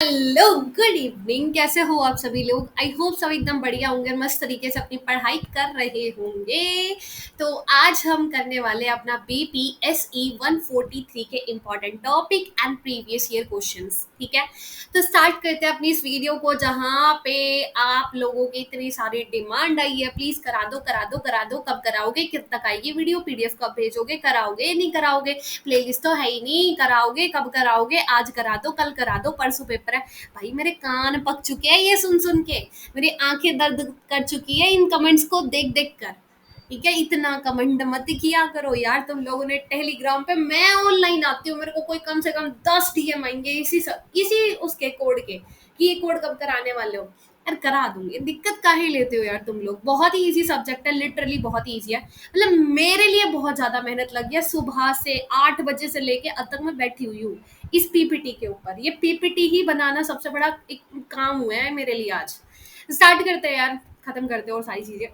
Hello, good evening. कैसे हो आप सभी लोग? आई होप सब एकदम बढ़िया होंगे, मस्त तरीके से अपनी पढ़ाई कर रहे होंगे। तो आज हम करने वाले हैं अपना BPSE 143 के important topic and previous year questions. ठीक है, तो स्टार्ट करते हैं अपनी इस वीडियो को, जहाँ पे आप लोगों की इतनी सारी डिमांड आई है। प्लीज करा दो करा दो करा दो। कब कराओगे? किब तक आएगी वीडियो? PDF कब भेजोगे? कराओगे नहीं कराओगे? प्लेलिस्ट तो है ही नहीं, कराओगे कब कराओगे? आज करा दो, कल करा दो, परसों पेपर है। भाई मेरे कान पक चुके हैं ये सुन सुन के, मेरी आंखें दर्द कर चुकी है इन कमेंट्स को देख देख कर। ठीक है, इतना कमेंट मत किया करो यार तुम लोगों ने। टेलीग्राम पे मैं ऑनलाइन आती हूँ, मेरे को कोई कम से कम 10 DM आएंगे इसी उसके कोड के, कि ये कोड कब कराने वाले हो। यार करा दूंगी, दिक्कत काहे लेते हो यार तुम लोग। बहुत ही इजी सब्जेक्ट है, लिटरली बहुत ही इजी है। मतलब मेरे लिए बहुत ज्यादा मेहनत लगी है, सुबह से 8 बजे से लेके अब तक मैं बैठी हुई हूँ इस PPT के ऊपर। ये PPT ही बनाना सबसे बड़ा एक काम हुआ है मेरे लिए आज। स्टार्ट करते हैं यार, खत्म करते हैं और सारी चीजें।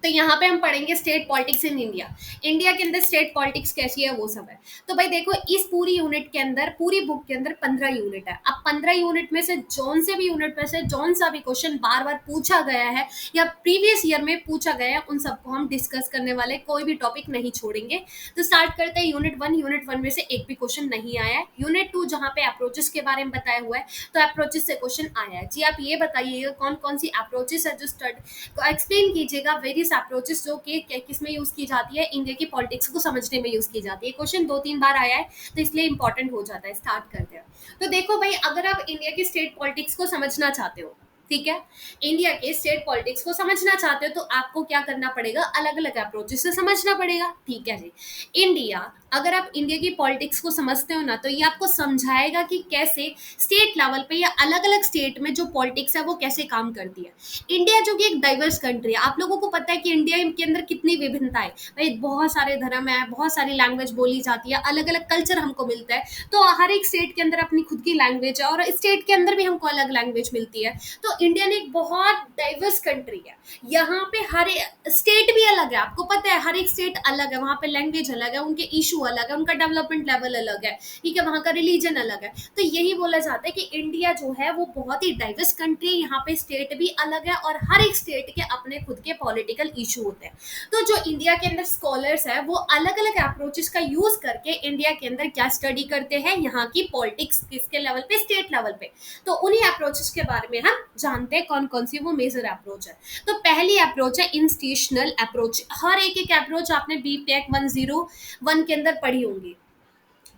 तो यहाँ पे हम पढ़ेंगे state politics in India. India के अंदर स्टेट पॉलिटिक्स कैसी है वो सब है। तो भाई देखो, इस पूरी यूनिट के अंदर, पूरी बुक के अंदर 15 यूनिट है। अब 15 यूनिट में से जौन से भी यूनिट में से जौन सा भी क्वेश्चन बार बार पूछा गया है या प्रीवियस ईयर में पूछा गया है, उन सबको हम डिस्कस करने वाले, कोई भी टॉपिक नहीं छोड़ेंगे। तो स्टार्ट करते हैं यूनिट वन में से एक भी क्वेश्चन नहीं आया है। यूनिट 2 जहाँ पे अप्रोचेस के बारे में बताया हुआ है, तो अप्रोचेस से क्वेश्चन आया है। जी आप ये बताइएगा कौन कौन सी अप्रोचेस है जो स्टडी एक्सप्लेन कीजिएगा। वेरियस अप्रोचेस जो कि किस में यूज की जाती है, इंडिया की पॉलिटिक्स को समझने में यूज की जाती है। क्वेश्चन 2-3 बार आया है तो इसलिए इंपॉर्टेंट हो जाता है। स्टार्ट करते हैं। तो देखो भाई, अगर आप इंडिया की स्टेट पॉलिटिक्स को समझना चाहते हो, ठीक है, इंडिया के स्टेट पॉलिटिक्स को समझना चाहते हो, तो आपको क्या करना पड़ेगा? अलग अलग अप्रोचेस से समझना पड़ेगा। ठीक है जी। इंडिया, अगर आप इंडिया की पॉलिटिक्स को समझते हो ना, तो ये आपको समझाएगा कि कैसे स्टेट लेवल पे या अलग अलग स्टेट में जो पॉलिटिक्स है वो कैसे काम करती है। इंडिया जो कि एक डाइवर्स कंट्री है, आप लोगों को पता है कि इंडिया के अंदर कितनी विभिन्नता है भाई। बहुत सारे धर्म है, बहुत सारी लैंग्वेज बोली जाती है, अलग अलग कल्चर हमको मिलता है। तो हर एक स्टेट के अंदर अपनी खुद की लैंग्वेज है, और स्टेट के अंदर भी हमको अलग लैंग्वेज मिलती है। तो इंडिया ने एक बहुत डाइवर्स कंट्री है। यहाँ पे हर स्टेट भी अलग है, आपको पता है, हर एक स्टेट अलग है, वहाँ पे लैंग्वेज अलग है, उनके इशू अलग है, उनका डेवलपमेंट लेवल अलग है। ठीक है, वहाँ का रिलीजन अलग है। तो यही बोला जाता है कि इंडिया जो है वो बहुत ही डाइवर्स कंट्री है। यहाँ पे स्टेट भी अलग है, और हर एक स्टेट के अपने खुद के पॉलिटिकल इशू होते हैं। तो जो इंडिया के अंदर स्कॉलर्स है, वो अलग अलग अप्रोचेस का यूज करके इंडिया के अंदर क्या स्टडी करते हैं, यहाँ की पॉलिटिक्स किसके लेवल पे, स्टेट लेवल पे। तो उन्हीं अप्रोचेस के बारे में हम जानते हैं कौन कौन सी वो मेजर अप्रोच है। तो पहली अप्रोच है इंस्टीट्यूशनल अप्रोच। हर एक अप्रोच आपने BPAC 101 के अंदर पढ़ी होंगी,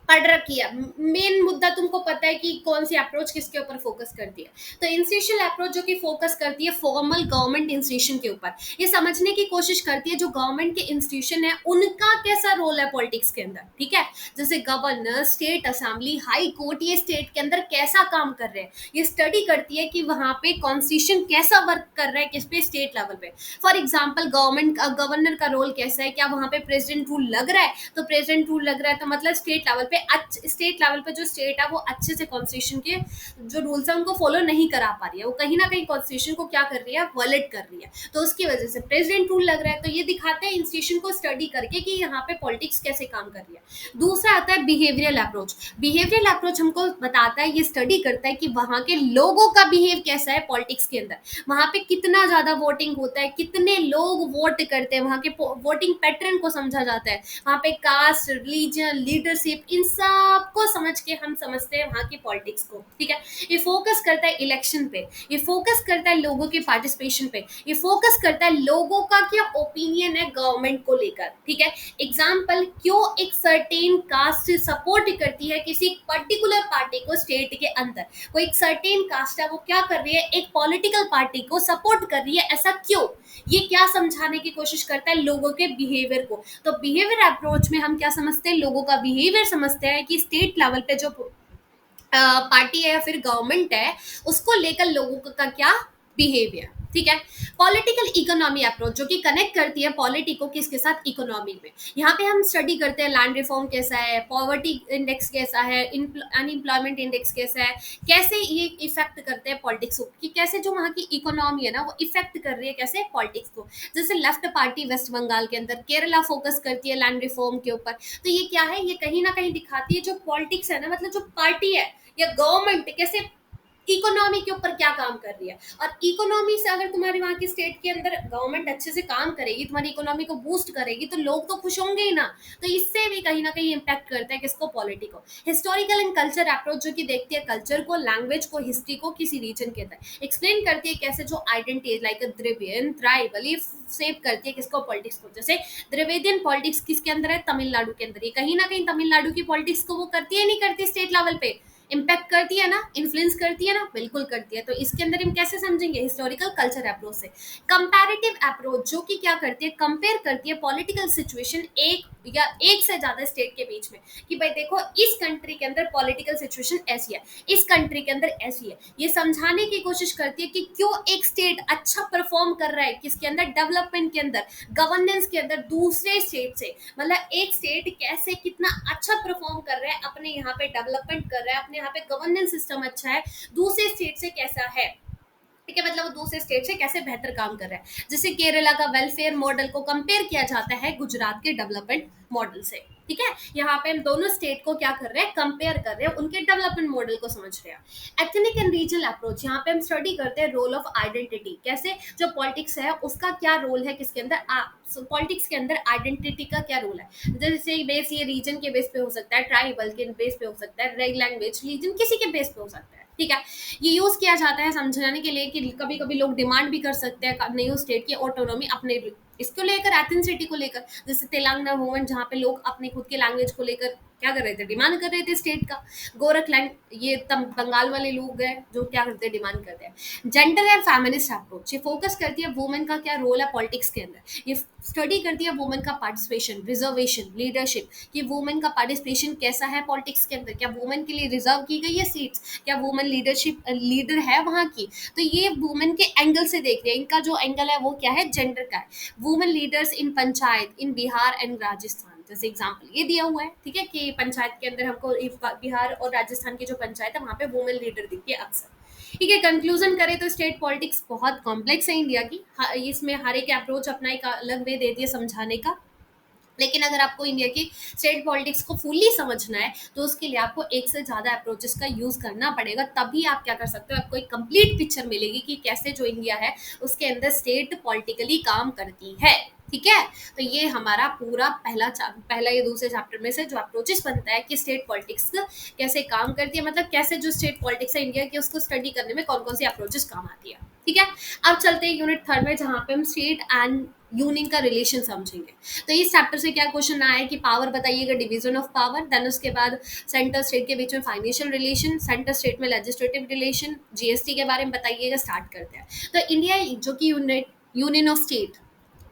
पढ़ रखी है। मेन मुद्दा तुमको पता है कि कौन सी अप्रोच किसके ऊपर फोकस करती है। तो इंस्टीट्यूशनल अप्रोच जो कि फोकस करती है फॉर्मल गवर्नमेंट इंस्टीट्यूशन के ऊपर, ये समझने की कोशिश करती है जो गवर्नमेंट के इंस्टीट्यूशन है उनका कैसा रोल है पॉलिटिक्स के अंदर। ठीक है, जैसे governor, state assembly, high court, ये स्टेट के अंदर कैसा काम कर रहे हैं, ये स्टडी करती है कि वहां पे कॉन्स्टिट्यूशन कैसा वर्क कर रहा है, किस पे, स्टेट लेवल पे। फॉर एग्जाम्पल, गवर्नर का रोल कैसा है, क्या वहां पे प्रेसिडेंट रूल लग रहा है? तो प्रेसिडेंट रूल लग रहा है, तो मतलब स्टेट लेवल पे, स्टेट लेवल पे जो स्टेट है वो अच्छे से कॉन्स्टिट्यूशन के जो रूल्स है उनको फॉलो नहीं करा पा रही है, वो कहीं ना कहीं कॉन्स्टिट्यूशन को क्या कर रही है, वॉलेट कर रही है। तो उसकी वजह से प्रेसिडेंट रूल लग रहा है। तो ये दिखाते हैं इंस्टीट्यूशन को स्टडी करके कि यहाँ पे पॉलिटिक्स कैसे काम कर रही है। दूसरा आता है बिहेवियरल अप्रोच। बिहेवियरल अप्रोच हमको बताता है, ये स्टडी करता है कि वहाँ के लोगों का बिहेव कैसा है पॉलिटिक्स के अंदर, वहाँ पे कितना ज्यादा वोटिंग होता है, कितने लोग वोट करते हैं, वहाँ के वोटिंग पैटर्न को समझा जाता है। वहाँ पे कास्ट, रिलीजन, लीडरशिप, इन सब को समझ के हम समझते हैं वहाँ की पॉलिटिक्स को। ठीक है, ये फोकस करता है इलेक्शन पे, ये फोकस करता है लोगों के पार्टिसिपेशन पे, ये फोकस करता है लोगों का क्या ओपिनियन है गवर्नमेंट को लेकर। ठीक है, एग्जाम्पल, क्यों एक सर्टेन कास्ट सपोर्ट करती है किसी पर्टिकुलर पार्टी को स्टेट के अंदर, कोई एक सर्टेन कास्ट है वो क्या कर रही है, एक पॉलिटिकल पार्टी को सपोर्ट कर रही है, ऐसा क्यों? ये क्या समझाने की कोशिश करता है, लोगों के बिहेवियर को। तो बिहेवियर अप्रोच में हम क्या समझते हैं, लोगों का बिहेवियर समझते हैं कि स्टेट लेवल पे जो पार्टी है या फिर गवर्नमेंट है, उसको लेकर लोगों का क्या बिहेवियर। ठीक है, पॉलिटिकल इकोनॉमी अप्रोच जो कि कनेक्ट करती है पॉलिटी को किसके साथ, इकोनॉमी में। यहाँ पे हम स्टडी करते हैं लैंड रिफॉर्म कैसा है, पॉवर्टी इंडेक्स कैसा है, अनएम्प्लॉयमेंट इंडेक्स कैसा है, कैसे ये इफेक्ट करते हैं पॉलिटिक्स को, कि कैसे जो वहाँ की इकोनॉमी है ना वो इफेक्ट कर रही है कैसे पॉलिटिक्स को। जैसे लेफ्ट पार्टी वेस्ट बंगाल के अंदर, केरला फोकस करती है लैंड रिफॉर्म के ऊपर। तो ये क्या है, ये कहीं ना कहीं दिखाती है जो पॉलिटिक्स है ना, मतलब जो पार्टी है या गवर्नमेंट कैसे इकोनॉमी के ऊपर क्या काम कर रही है। और इकोनॉमी से अगर तुम्हारे वहाँ की स्टेट के अंदर गवर्नमेंट अच्छे से काम करेगी, तुम्हारी इकोनॉमी को बूस्ट करेगी, तो लोग तो खुश होंगे ही ना। तो इससे भी कहीं ना कहीं इम्पैक्ट करता है किसको, पॉलिटी को। हिस्टोरिकल एंड कल्चर अप्रोच जो कि देखती है कल्चर को, लैंग्वेज को, हिस्ट्री को किसी रीजन के अंदर, एक्सप्लेन करती है कैसे जो आइडेंटिटी लाइक द्रविडियन ट्राइबल ये सेव करती है किसको, पॉलिटिक्स को। जैसे द्रविडियन पॉलिटिक्स किसके अंदर है, तमिलनाडु के अंदर। ये कहीं ना कहीं तमिलनाडु की पॉलिटिक्स को वो करती है नहीं करती, स्टेट लेवल पे इम्पैक्ट करती है ना, इन्फ्लुएंस करती है ना, बिल्कुल करती है। तो इसके अंदर हम कैसे समझेंगे, हिस्टोरिकल कल्चर अप्रोच से। कंपैरेटिव अप्रोच जो कि क्या करती है, कंपेयर करती है पॉलिटिकल सिचुएशन एक या एक से ज्यादा स्टेट के बीच में, कि भाई देखो इस कंट्री के अंदर पॉलिटिकल सिचुएशन ऐसी है, इस कंट्री के अंदर ऐसी है। ये समझाने की कोशिश करती है कि क्यों एक स्टेट अच्छा परफॉर्म कर रहा है किसके अंदर, डेवलपमेंट के अंदर, गवर्नेंस के अंदर, दूसरे स्टेट से। मतलब एक स्टेट कैसे कितना अच्छा परफॉर्म कर रहा है, अपने यहाँ पे डेवलपमेंट कर रहा है, अपने यहाँ पे गवर्नेंस सिस्टम अच्छा है, दूसरे स्टेट से कैसा है। ठीक है, मतलब वो दूसरे स्टेट से कैसे बेहतर काम कर रहा है। जैसे केरला का वेलफेयर मॉडल को कंपेयर किया जाता है गुजरात के डेवलपमेंट मॉडल से। ठीक है, यहाँ पे हम दोनों स्टेट को क्या कर रहे हैं, कंपेयर कर रहे हैं, उनके डेवलपमेंट मॉडल को समझ रहे हैं। एथनिक एंड रीजनल अप्रोच, यहाँ पे हम स्टडी करते हैं रोल ऑफ आइडेंटिटी, कैसे जो पॉलिटिक्स है उसका क्या रोल है किसके अंदर, पॉलिटिक्स के अंदर आइडेंटिटी का क्या रोल है। जैसे बेस ये रीजन के बेस पे हो सकता है, ट्राइबल के बेस पे हो सकता है, लैंग्वेज रीजन किसी के बेस पे हो सकता है। ठीक है, ये यूज किया जाता है समझाने के लिए कि कभी कभी लोग डिमांड भी कर सकते हैं न्यू स्टेट की ऑटोनॉमी अपने इसको लेकर, एथेंसिटी को लेकर। जैसे तेलंगाना मूवमेंट जहाँ पे लोग अपने खुद के लैंग्वेज को लेकर क्या कर रहे थे, डिमांड कर रहे थे स्टेट का। गोरखलैंड ये तम बंगाल वाले लोग हैं जो क्या करते हैं, डिमांड करते हैं। जेंडर एंड फेमिनिस्ट अप्रोच, ये फोकस करती है वुमेन का क्या रोल है पॉलिटिक्स के अंदर। ये स्टडी करती है वुमेन का पार्टिसिपेशन, रिजर्वेशन, लीडरशिप, कि वुमेन का पार्टिसिपेशन कैसा है पॉलिटिक्स के अंदर, क्या वुमेन के लिए रिजर्व की गई है सीट्स, क्या वुमेन लीडरशिप लीडर है वहाँ की। तो ये वुमेन के एंगल से देख रहे हैं, इनका जो एंगल है वो क्या है, जेंडर का है। Women leaders in panchayat in Bihar and Rajasthan, जैसे एग्जाम्पल ये दिया हुआ है। ठीक है, कि पंचायत के अंदर हमको बिहार और राजस्थान की जो पंचायत है वहाँ पे वुमेन लीडर दिखती है अक्सर। ठीक है, कंक्लूजन करें तो स्टेट पॉलिटिक्स बहुत कॉम्प्लेक्स है इंडिया की। इसमें हर एक अप्रोच अपना एक अलग वे देती है समझाने का। लेकिन अगर आपको इंडिया की स्टेट पॉलिटिक्स को फुल्ली समझना है तो उसके लिए आपको एक से ज़्यादा अप्रोचेस का यूज़ करना पड़ेगा, तभी आप क्या कर सकते हो, आपको एक कंप्लीट पिक्चर मिलेगी कि कैसे जो इंडिया है उसके अंदर स्टेट पॉलिटिकली काम करती है। ठीक है, तो ये हमारा पूरा पहला ये दूसरे चैप्टर में से जो अप्रोचेस बनता है कि स्टेट पॉलिटिक्स कैसे काम करती है, मतलब कैसे जो स्टेट पॉलिटिक्स है इंडिया की उसको स्टडी करने में कौन कौन सी अप्रोचेस काम आती है। ठीक है, अब चलते हैं यूनिट थर्ड में जहाँ पे हम स्टेट एंड यूनियन का रिलेशन समझेंगे। तो इस चैप्टर से क्या क्वेश्चन आया है कि पावर बताइएगा, डिवीजन ऑफ पावर, देन उसके बाद सेंटर स्टेट के बीच में फाइनेंशियल रिलेशन, सेंटर स्टेट में लेजिस्लेटिव रिलेशन, जीएसटी के बारे में बताइएगा। स्टार्ट करते हैं। तो इंडिया जो कि यूनियन ऑफ स्टेट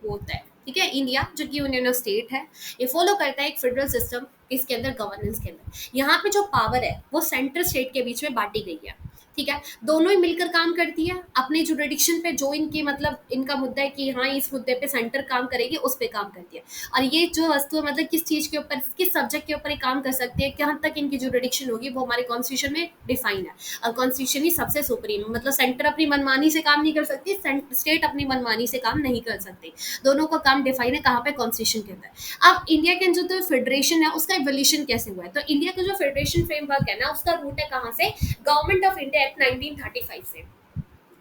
वो होता है। ठीक है, इंडिया जो कि यूनियन ऑफ स्टेट है, ये फॉलो करता है एक फेडरल सिस्टम, इसके अंदर गवर्नेंस के अंदर। यहाँ पे जो पावर है वो सेंटर स्टेट के बीच में बांटी गई है। ठीक है, दोनों ही मिलकर काम करती है अपने जुरिडिक्शन पे, जो इनकी मतलब इनका मुद्दा है कि हाँ इस मुद्दे पे सेंटर काम करेगी, उस पे काम करती है। और ये जो वस्तु मतलब किस चीज के ऊपर, किस सब्जेक्ट के ऊपर ये काम कर सकती है, कहाँ तक इनकी जुरिडिक्शन होगी, वो हमारे कॉन्स्टिट्यूशन में डिफाइन है। और कॉन्स्टिट्यूशन ही सबसे सुप्रीम, मतलब सेंटर अपनी मनमानी से काम नहीं कर सकती, स्टेट अपनी मनमानी से काम नहीं कर सकती। दोनों का काम डिफाइन है कहाँ पे, कॉन्स्टिट्यूशन के अंदर। अब इंडिया के जो तो फेडरेशन है उसका इवोल्यूशन कैसे हुआ है, तो इंडिया का जो फेडरेशन फ्रेमवर्क है ना उसका रूट है कहाँ से, गवर्नमेंट ऑफ इंडिया एक्ट 1935 से।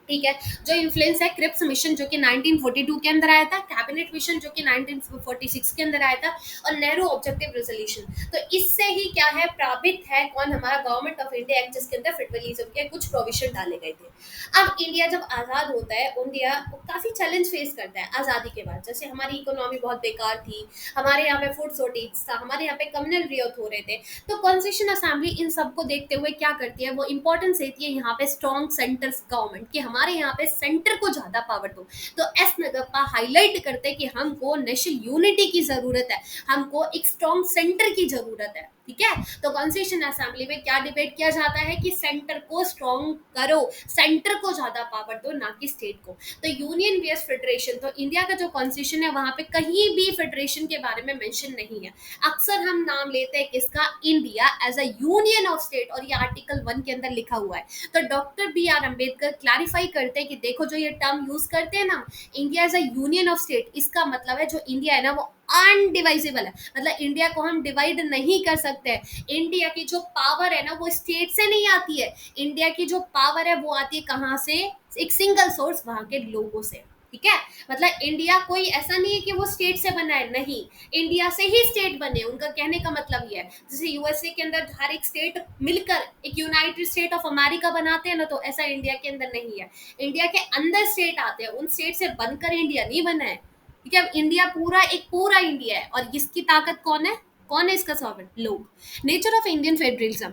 ठीक है, जो इन्फ्लुएंस है क्रिप्स मिशन जो कि 1942 के अंदर आया था, कैबिनेट मिशन जो कि 1946 के अंदर आया था, और नेहरू ऑब्जेक्टिव रेजोल्यूशन। तो इससे ही क्या है, प्रापित है कौन, हमारा गवर्नमेंट ऑफ इंडिया एक्ट, जिसके अंदर फेडरलिज्म के कुछ प्रोविजन डाले गए थे। अब इंडिया जब आज़ाद होता है, इंडिया काफ़ी चैलेंज फेस करता है आज़ादी के बाद। जैसे हमारी इकोनॉमी बहुत बेकार थी, हमारे यहाँ पे फूड शॉर्टेज था, हमारे यहाँ पे कम्युनल रियोट हो रहे थे। तो कॉन्स्टिट्यूशन असेंबली इन सबको देखते हुए क्या करती है, वो इंपॉर्टेंस देती है यहाँ पे स्ट्रॉन्ग सेंटर गवर्नमेंट, कि हमारे यहाँ पे सेंटर को ज्यादा पावर दो। तो एस नगप्पा हाईलाइट करते हैं कि हमको नेशनल यूनिटी की जरूरत है, हमको एक स्ट्रॉन्ग सेंटर की जरूरत है। ठीक है, तो कॉन्स्टिट्यूशन असेंबली में क्या डिबेट किया जाता है कि सेंटर को स्ट्रॉन्ग करो, सेंटर को ज्यादा पावर दो, ना कि स्टेट को। तो यूनियन बेस्ड फेडरेशन, तो इंडिया का जो कॉन्स्टिट्यूशन है वहां पे कहीं भी फेडरेशन के बारे में मेंशन नहीं है। अक्सर हम नाम लेते हैं किसका, India as a union of state, और ये आर्टिकल 1 के अंदर लिखा हुआ है। तो doctor B R Ambedkar clarify करते हैं कि देखो जो ये टर्म यूज करते हैं ना, India as a union of state, इसका मतलब है जो इंडिया है ना वो अनडिवाइजेबल है, मतलब इंडिया को हम डिवाइड नहीं कर सकते। इंडिया की जो पावर है ना वो स्टेट से नहीं आती है, इंडिया की जो पावर है वो आती है कहाँ से, एक सिंगल सोर्स, वहां के लोगों से। ठीक है, मतलब इंडिया कोई ऐसा नहीं है कि वो स्टेट से बना है, नहीं, इंडिया से ही स्टेट बने। उनका कहने का मतलब ये है, जैसे यूएसए के अंदर हर एक स्टेट मिलकर एक यूनाइटेड स्टेट ऑफ अमेरिका बनाते हैं ना, तो ऐसा इंडिया के अंदर नहीं है। इंडिया के अंदर स्टेट आते हैं, उन स्टेट से बनकर इंडिया नहीं बना है। ठीक है, इंडिया पूरा एक पूरा इंडिया है, और इसकी ताकत कौन है इसका सॉवरेन, लोग। नेचर ऑफ इंडियन फेडरलिज्म,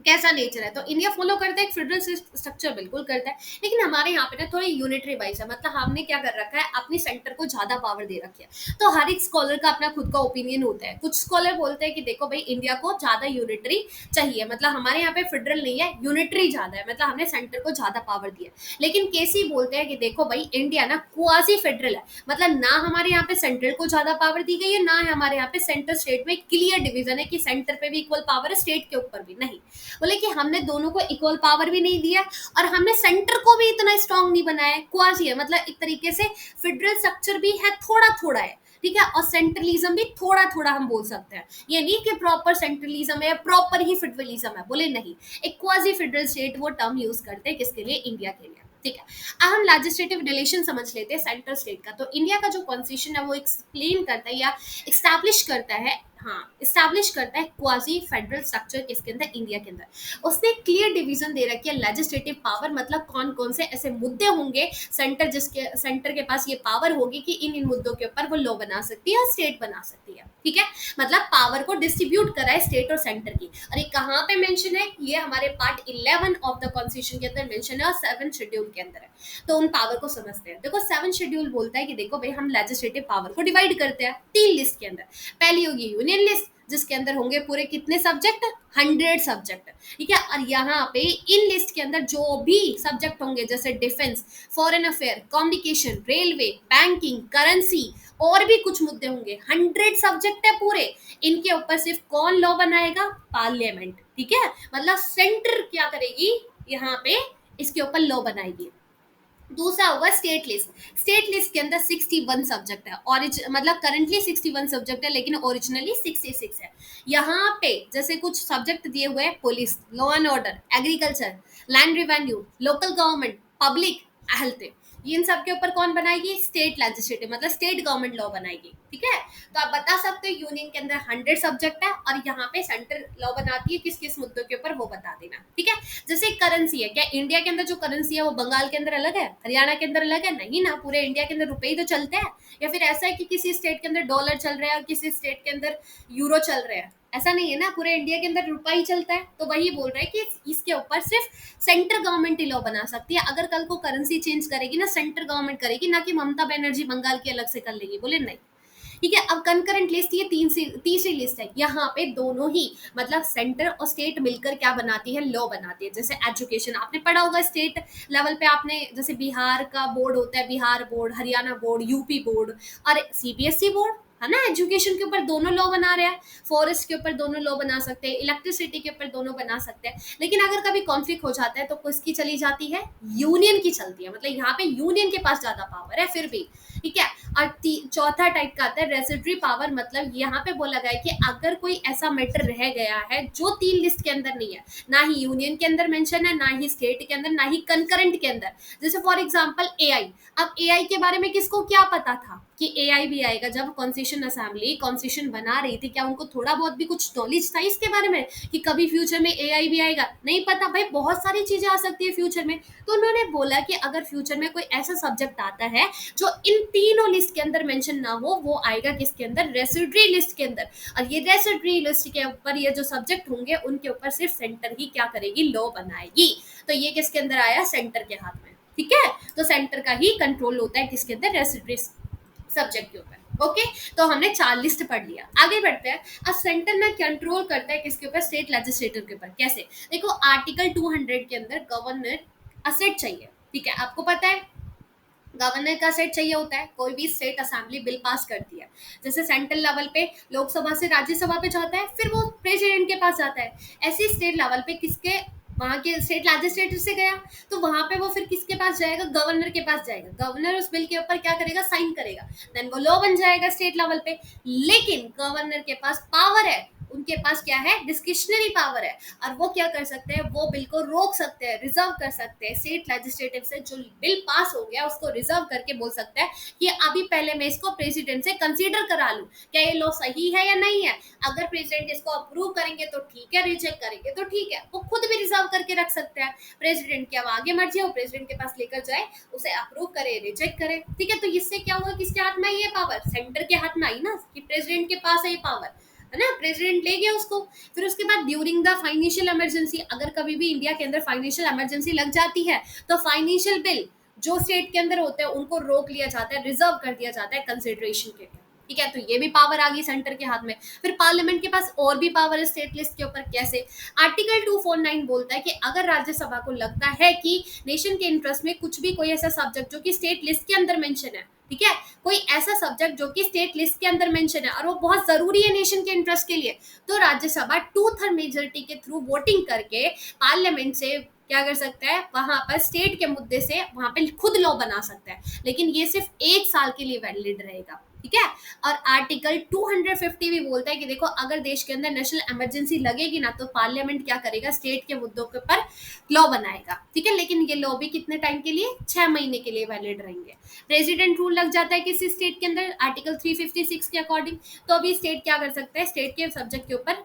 कैसा नेचर है, तो इंडिया फॉलो करता है एक फेडरल स्ट्रक्चर, बिल्कुल करता है, लेकिन हमारे यहाँ पे ना थोड़ी यूनिटरी वाइज है, मतलब हमने क्या कर रखा है, अपनी सेंटर को ज्यादा पावर दे रखी है। तो हर एक स्कॉलर का अपना खुद का ओपिनियन होता है। कुछ स्कॉलर बोलते हैं कि देखो भाई इंडिया को ज्यादा यूनिटरी चाहिए, मतलब हमारे यहाँ पे फेडरल नहीं है, यूनिटरी ज्यादा है, मतलब हमने सेंटर को ज्यादा पावर दिया है। लेकिन केसी बोलते हैं कि देखो भाई इंडिया ना क्वासी फेडरल है, मतलब ना हमारे यहाँ पे सेंट्रल को ज्यादा पावर दी गई है, ना हमारे यहाँ पे सेंटर स्टेट में क्लियर डिवीजन है कि सेंटर पे भी इक्वल पावर है, स्टेट के ऊपर भी नहीं। बोले कि हमने दोनों को इक्वल पावर भी नहीं दिया, और हमने सेंटर को भी इतना स्ट्रांग नहीं बनाया है, क्वासी है, मतलब एक तरीके से फेडरल स्ट्रक्चर भी है, थोड़ा थोड़ा है। ठीक है, और सेंट्रलिज्म भी थोड़ा थोड़ा हम बोल सकते हैं, ये नहीं कि प्रॉपर सेंट्रलिज्म है, प्रॉपर ही फेडरलिज्म है, बोले नहीं, एक क्वासी फेडरल स्टेट वो टर्म यूज करते हैं किसके लिए, इंडिया के लिए। ठीक है, अब हम लेजिस्लेटिव रिलेशन समझ लेते हैं सेंट्रल स्टेट का। तो इंडिया का जो कॉन्स्टिट्यूशन है वो एक्सप्लेन करता है या एक्स्टैब्लिश करता है, हाँ इस्टेब्लिश करता है क्वासी फेडरल स्ट्रक्चर किसके अंदर, इंडिया के अंदर। उसने क्लियर डिवीजन दे रखी है लेजिस्लेटिव पावर, मतलब कौन कौन से ऐसे मुद्दे होंगे, सेंटर के पास ये पावर होगी कि इन इन मुद्दों के ऊपर वो लॉ बना सकती है, स्टेट बना सकती है। ठीक है, मतलब पावर को डिस्ट्रीब्यूट करा है स्टेट और सेंटर की। और ये कहाँ पे मेंशन है, ये हमारे पार्ट 11 ऑफ द कॉन्स्टिट्यूशन के अंदर मेंशन है, और 7 शेड्यूल के अंदर है। तो उन पावर को समझते हैं। देखो 7 शेड्यूल बोलता है कि देखो भाई हम लेजिस्लेटिव पावर को डिवाइड करते हैं 3 लिस्ट के अंदर। पहली होगी यूनियन लिस्ट, जिसके अंदर होंगे पूरे कितने सब्जेक्ट, 100 सब्जेक्ट। ठीक है, और यहाँ पे इन लिस्ट के अंदर जो भी सब्जेक्ट होंगे, जैसे defence, foreign affair, communication, railway, banking, currency, और भी कुछ मुद्दे होंगे, 100 सब्जेक्ट है पूरे। इनके ऊपर सिर्फ कौन लॉ बनाएगा, पार्लियामेंट। ठीक है, मतलब सेंटर क्या करेगी, यहाँ पे इसके ऊपर लॉ बनाएगी। दूसरा होगा स्टेट लिस्ट। स्टेट लिस्ट के अंदर 61 सब्जेक्ट है, मतलब करंटली 61 सब्जेक्ट है, लेकिन ओरिजिनली 66 है। यहाँ पे जैसे कुछ सब्जेक्ट दिए हुए हैं, police, law and order, agriculture, land revenue, local government, public health, इन सब के ऊपर कौन बनाएगी, स्टेट लेजिस्लेटिव, मतलब स्टेट गवर्नमेंट लॉ बनाएगी। ठीक है, तो आप बता सकते हो यूनियन के अंदर 100 सब्जेक्ट है, और यहाँ पे सेंटर लॉ बनाती है किस किस मुद्दों के ऊपर, वो बता देना। ठीक है, जैसे करेंसी है, क्या इंडिया के अंदर जो करेंसी है वो बंगाल के अंदर अलग है, हरियाणा के अंदर अलग है, नहीं ना, पूरे इंडिया के अंदर रुपए ही तो चलते हैं। या फिर ऐसा है कि किसी स्टेट के अंदर डॉलर चल रहा है और किसी स्टेट के अंदर यूरो चल रहे हैं, ऐसा नहीं है ना, पूरे इंडिया के अंदर रुपया ही चलता है। तो वही बोल रहे हैं कि इसके ऊपर सिर्फ सेंट्रल गवर्नमेंट ही लॉ बना सकती है। अगर कल को करेंसी चेंज करेगी ना, सेंट्रल गवर्नमेंट करेगी, ना कि ममता बनर्जी बंगाल की अलग से कर लेगी, बोले नहीं। ठीक है, अब कंकरेंट लिस्ट, ये तीसरी लिस्ट है। यहाँ पे दोनों ही, मतलब सेंटर और स्टेट मिलकर क्या बनाती है, लॉ बनाती है। जैसे एजुकेशन आपने पढ़ा होगा स्टेट लेवल पे, आपने जैसे बिहार का बोर्ड होता है, Bihar board, Haryana board, UP board, और सीबीएसई बोर्ड है ना, एजुकेशन के ऊपर दोनों लॉ बना रहे हैं, फॉरेस्ट के ऊपर दोनों लॉ बना सकते हैं, इलेक्ट्रिसिटी के ऊपर दोनों बना सकते हैं। लेकिन अगर कभी कॉन्फ्लिक्ट हो जाता है तो किसकी चली जाती है, यूनियन की चलती है, मतलब यहाँ पे यूनियन के पास ज्यादा पावर है फिर भी। ठीक है, और चौथा टाइप का आता है रेसिडरी पावर, मतलब यहाँ पे बोला गया है कि अगर कोई ऐसा मैटर रह गया है जो 3 लिस्ट के अंदर नहीं है, ना ही यूनियन के अंदर मेंशन है, ना ही स्टेट के अंदर, ना ही कंकरेंट के अंदर, जैसे फॉर एग्जांपल एआई। अब एआई के बारे में किसको क्या पता था कि एआई भी आएगा, जब कॉन्स्टिट्यूशन असेंबली कॉन्स्टिट्यूशन बना रही थी, क्या उनको थोड़ा बहुत भी कुछ नॉलेज था इसके बारे में कि कभी फ्यूचर में एआई भी आएगा, नहीं पता भाई, बहुत सारी चीजें आ सकती है फ्यूचर में। तो उन्होंने बोला कि अगर फ्यूचर में कोई ऐसा सब्जेक्ट आता है जो इन तीनों लिस्ट के अंदर मेंशन ना हो, वो आएगा किसके अंदर, रेसिडरी लिस्ट के अंदर। और ये रेसिडरी लिस्ट के ऊपर ये जो सब्जेक्ट होंगे उनके ऊपर सिर्फ सेंटर ही क्या करेगी, लॉ बनाएगी। तो ये किसके अंदर आया, सेंटर के हाथ में। ठीक है, तो सेंटर का ही कंट्रोल होता है किसके अंदर, रेसिडरी सब्जेक्ट के ऊपर। ओके, तो हमने 4 लिस्ट पढ़ लिया, आगे बढ़ते हैं। अब सेंटर ना कंट्रोल करता है किसके ऊपर, स्टेट लेजिस्लेटर के ऊपर। कैसे, देखो आर्टिकल 200 के अंदर गवर्नर असेट चाहिए। ठीक है, आपको पता है गवर्नर का सेट चाहिए होता है, कोई भी स्टेट असेंबली बिल पास करती है, जैसे सेंट्रल लेवल पे लोकसभा से राज्यसभा पे जाता है, फिर वो प्रेसिडेंट के पास जाता है, ऐसे स्टेट लेवल पे किसके वहां के स्टेट लेजिस्लेटिव से गया, तो वहां पे वो फिर किसके पास जाएगा, गवर्नर के पास जाएगा, गवर्नर उस बिल के ऊपर क्या करेगा, साइन करेगा, देन वो लॉ बन जाएगा स्टेट लेवल पे। लेकिन गवर्नर के पास पावर है, उनके पास क्या है, डिस्क्रिशनरी पावर है, और वो क्या कर सकते हैं, वो बिल को रोक सकते हैं, रिजर्व कर सकते हैं, स्टेट लेजिस्लेटिव से जो बिल पास हो गया उसको रिजर्व करके बोल सकते हैं कि अभी पहले मैं इसको प्रेसिडेंट से कंसीडर करा लूं, क्या ये लॉ सही है या नहीं है। अगर प्रेसिडेंट इसको अप्रूव करेंगे तो ठीक है, रिजेक्ट करेंगे तो ठीक है, वो खुद भी रिजर्व करके रख सकते हैं। प्रेसिडेंट की अब आगे मर्जी है, वो प्रेसिडेंट के पास लेकर जाए, उसे अप्रूव करे, रिजेक्ट करे, ठीक है। तो इससे क्या हुआ, किसके हाथ में ये पावर, सेंटर के हाथ में आई ना, कि प्रेसिडेंट के पास है ये पावर, है ना, प्रेसिडेंट ले गया उसको। फिर उसके बाद ड्यूरिंग द फाइनेंशियल इमरजेंसी, अगर कभी भी इंडिया के अंदर फाइनेंशियल इमरजेंसी लग जाती है, तो फाइनेंशियल बिल जो स्टेट के अंदर होते हैं उनको रोक लिया जाता है, रिजर्व कर दिया जाता है कंसिडरेशन के लिए, ठीक है। तो ये भी पावर आ गई सेंटर के हाथ में। फिर पार्लियामेंट के पास और भी पावर है स्टेट लिस्ट के ऊपर, कैसे, आर्टिकल 249 बोलता है कि अगर राज्यसभा को लगता है कि नेशन के इंटरेस्ट में कुछ भी कोई ऐसा सब्जेक्ट जो कि स्टेट लिस्ट के अंदर मेंशन है, ठीक है, कोई ऐसा सब्जेक्ट जो कि स्टेट लिस्ट के अंदर मेंशन है और वो बहुत जरूरी है नेशन के इंटरेस्ट के लिए, तो राज्यसभा 2/3 मेजोरिटी के थ्रू वोटिंग करके पार्लियामेंट से क्या कर सकता है, वहां पर स्टेट के मुद्दे से वहां पे खुद लॉ बना सकता है, लेकिन ये सिर्फ 1 साल के लिए वैलिड रहेगा, ठीक है। और आर्टिकल 250 भी बोलता है कि देखो अगर देश के अंदर नेशनल इमरजेंसी लगेगी ना, तो पार्लियामेंट क्या करेगा, स्टेट के मुद्दों के ऊपर लॉ बनाएगा, ठीक है। लेकिन ये लॉ भी कितने टाइम के लिए, 6 महीने के लिए वैलिड रहेंगे। प्रेसिडेंट रूल लग जाता है किसी स्टेट के अंदर आर्टिकल 356 के अकॉर्डिंग, तो अभी स्टेट क्या कर सकता है, स्टेट के सब्जेक्ट के ऊपर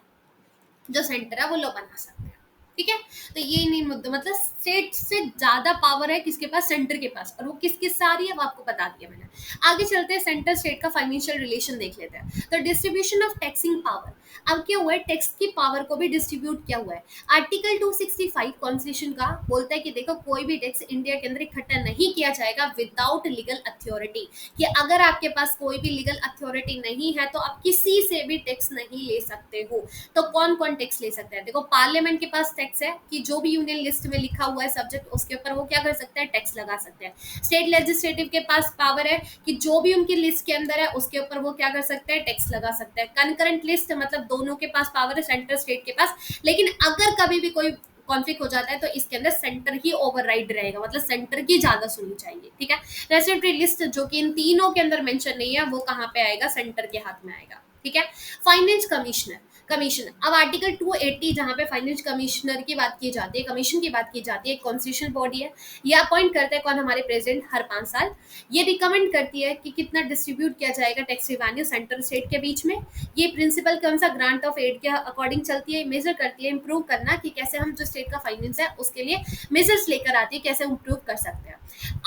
जो सेंटर है वो लॉ बना सकते हैं, ठीक है। तो ये नहीं मुद्दा, मतलब स्टेट से ज्यादा पावर है किसके पास, सेंटर के पास, और वो किस किस से आ रही है वो आपको बता दिया मैंने। आगे चलते हैं, सेंटर स्टेट का फाइनेंशियल रिलेशन देख लेते हैं। तो डिस्ट्रीब्यूशन ऑफ टैक्सिंग पावर, अब क्या हुआ है, टैक्स की पावर को भी डिस्ट्रीब्यूट किया हुआ है। आर्टिकल 265 कॉन्स्टिट्यूशन का बोलता है कि देखो कोई भी टैक्स इंडिया के अंदर इकट्ठा नहीं किया जाएगा विदाउट लीगल अथॉरिटी, कि अगर आपके पास कोई भी लीगल अथॉरिटी नहीं है तो आप किसी से भी टैक्स नहीं ले सकते हो। तो कौन कौन टैक्स ले सकता है, देखो पार्लियामेंट के पास टैक्स है कि जो भी यूनियन लिस्ट में लिखा हुआ है सब्जेक्ट उसके ऊपर वो क्या कर सकते हैं, टैक्स लगा सकते हैं। स्टेट लेजिस्लेटिव के पास पावर है कि जो भी उनकी लिस्ट के अंदर है उसके ऊपर वो क्या कर सकते हैं, टैक्स लगा सकते हैं। कंकरेंट लिस्ट मतलब दोनों के पास पावर है, सेंटर स्टेट के पास, लेकिन अगर कभी भी कोई कॉन्फ्लिक्ट हो जाता है तो इसके अंदर सेंटर ही ओवरराइड रहेगा, मतलब सेंटर की ज्यादा सुननी चाहिए, ठीक है। रेसिडेंट्री लिस्ट जो कि इन तीनों के अंदर मेंशन नहीं है वो कहाँ पे आएगा, सेंटर के हाथ में आएगा, ठीक है। फाइनेंस कमिश्नर, कमीशन, अब आर्टिकल 280 जहां पे फाइनेंस कमिश्नर की बात की जाती है, कमीशन की बात की जाती है, कॉन्स्टिट्यूशन बॉडी है, ये अपॉइंट करते हैं कौन, हमारे प्रेसिडेंट हर 5 साल। ये रिकमेंड करती है कि कितना डिस्ट्रीब्यूट किया जाएगा टैक्स रिवेन्यू सेंटर स्टेट के बीच में। ये प्रिंसिपल कौन सा, ग्रांट ऑफ एड के अकॉर्डिंग चलती है, मेजर करती है इंप्रूव करना कि कैसे हम जो स्टेट का फाइनेंस है उसके लिए मेजर्स लेकर आती है, कैसे इंप्रूव कर सकते हैं।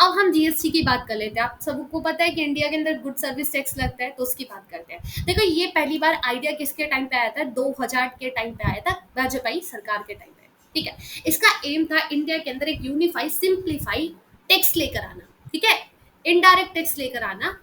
अब हम जीएसटी की बात कर लेते हैं। आप सबको पता है कि इंडिया के अंदर गुड सर्विस टैक्स लगता है, तो उसकी बात करते हैं। देखो ये पहली बार आइडिया किसके टाइम पे आया था, 2000 के टाइम पे आया था, वाजपेयी सरकार के टाइम पे, ठीक है। इसका एम था इंडिया के अंदर एक यूनिफाई सिंप्लीफाई टैक्स लेकर आना, ठीक है, इनडायरेक्ट टैक्स लेकर आना,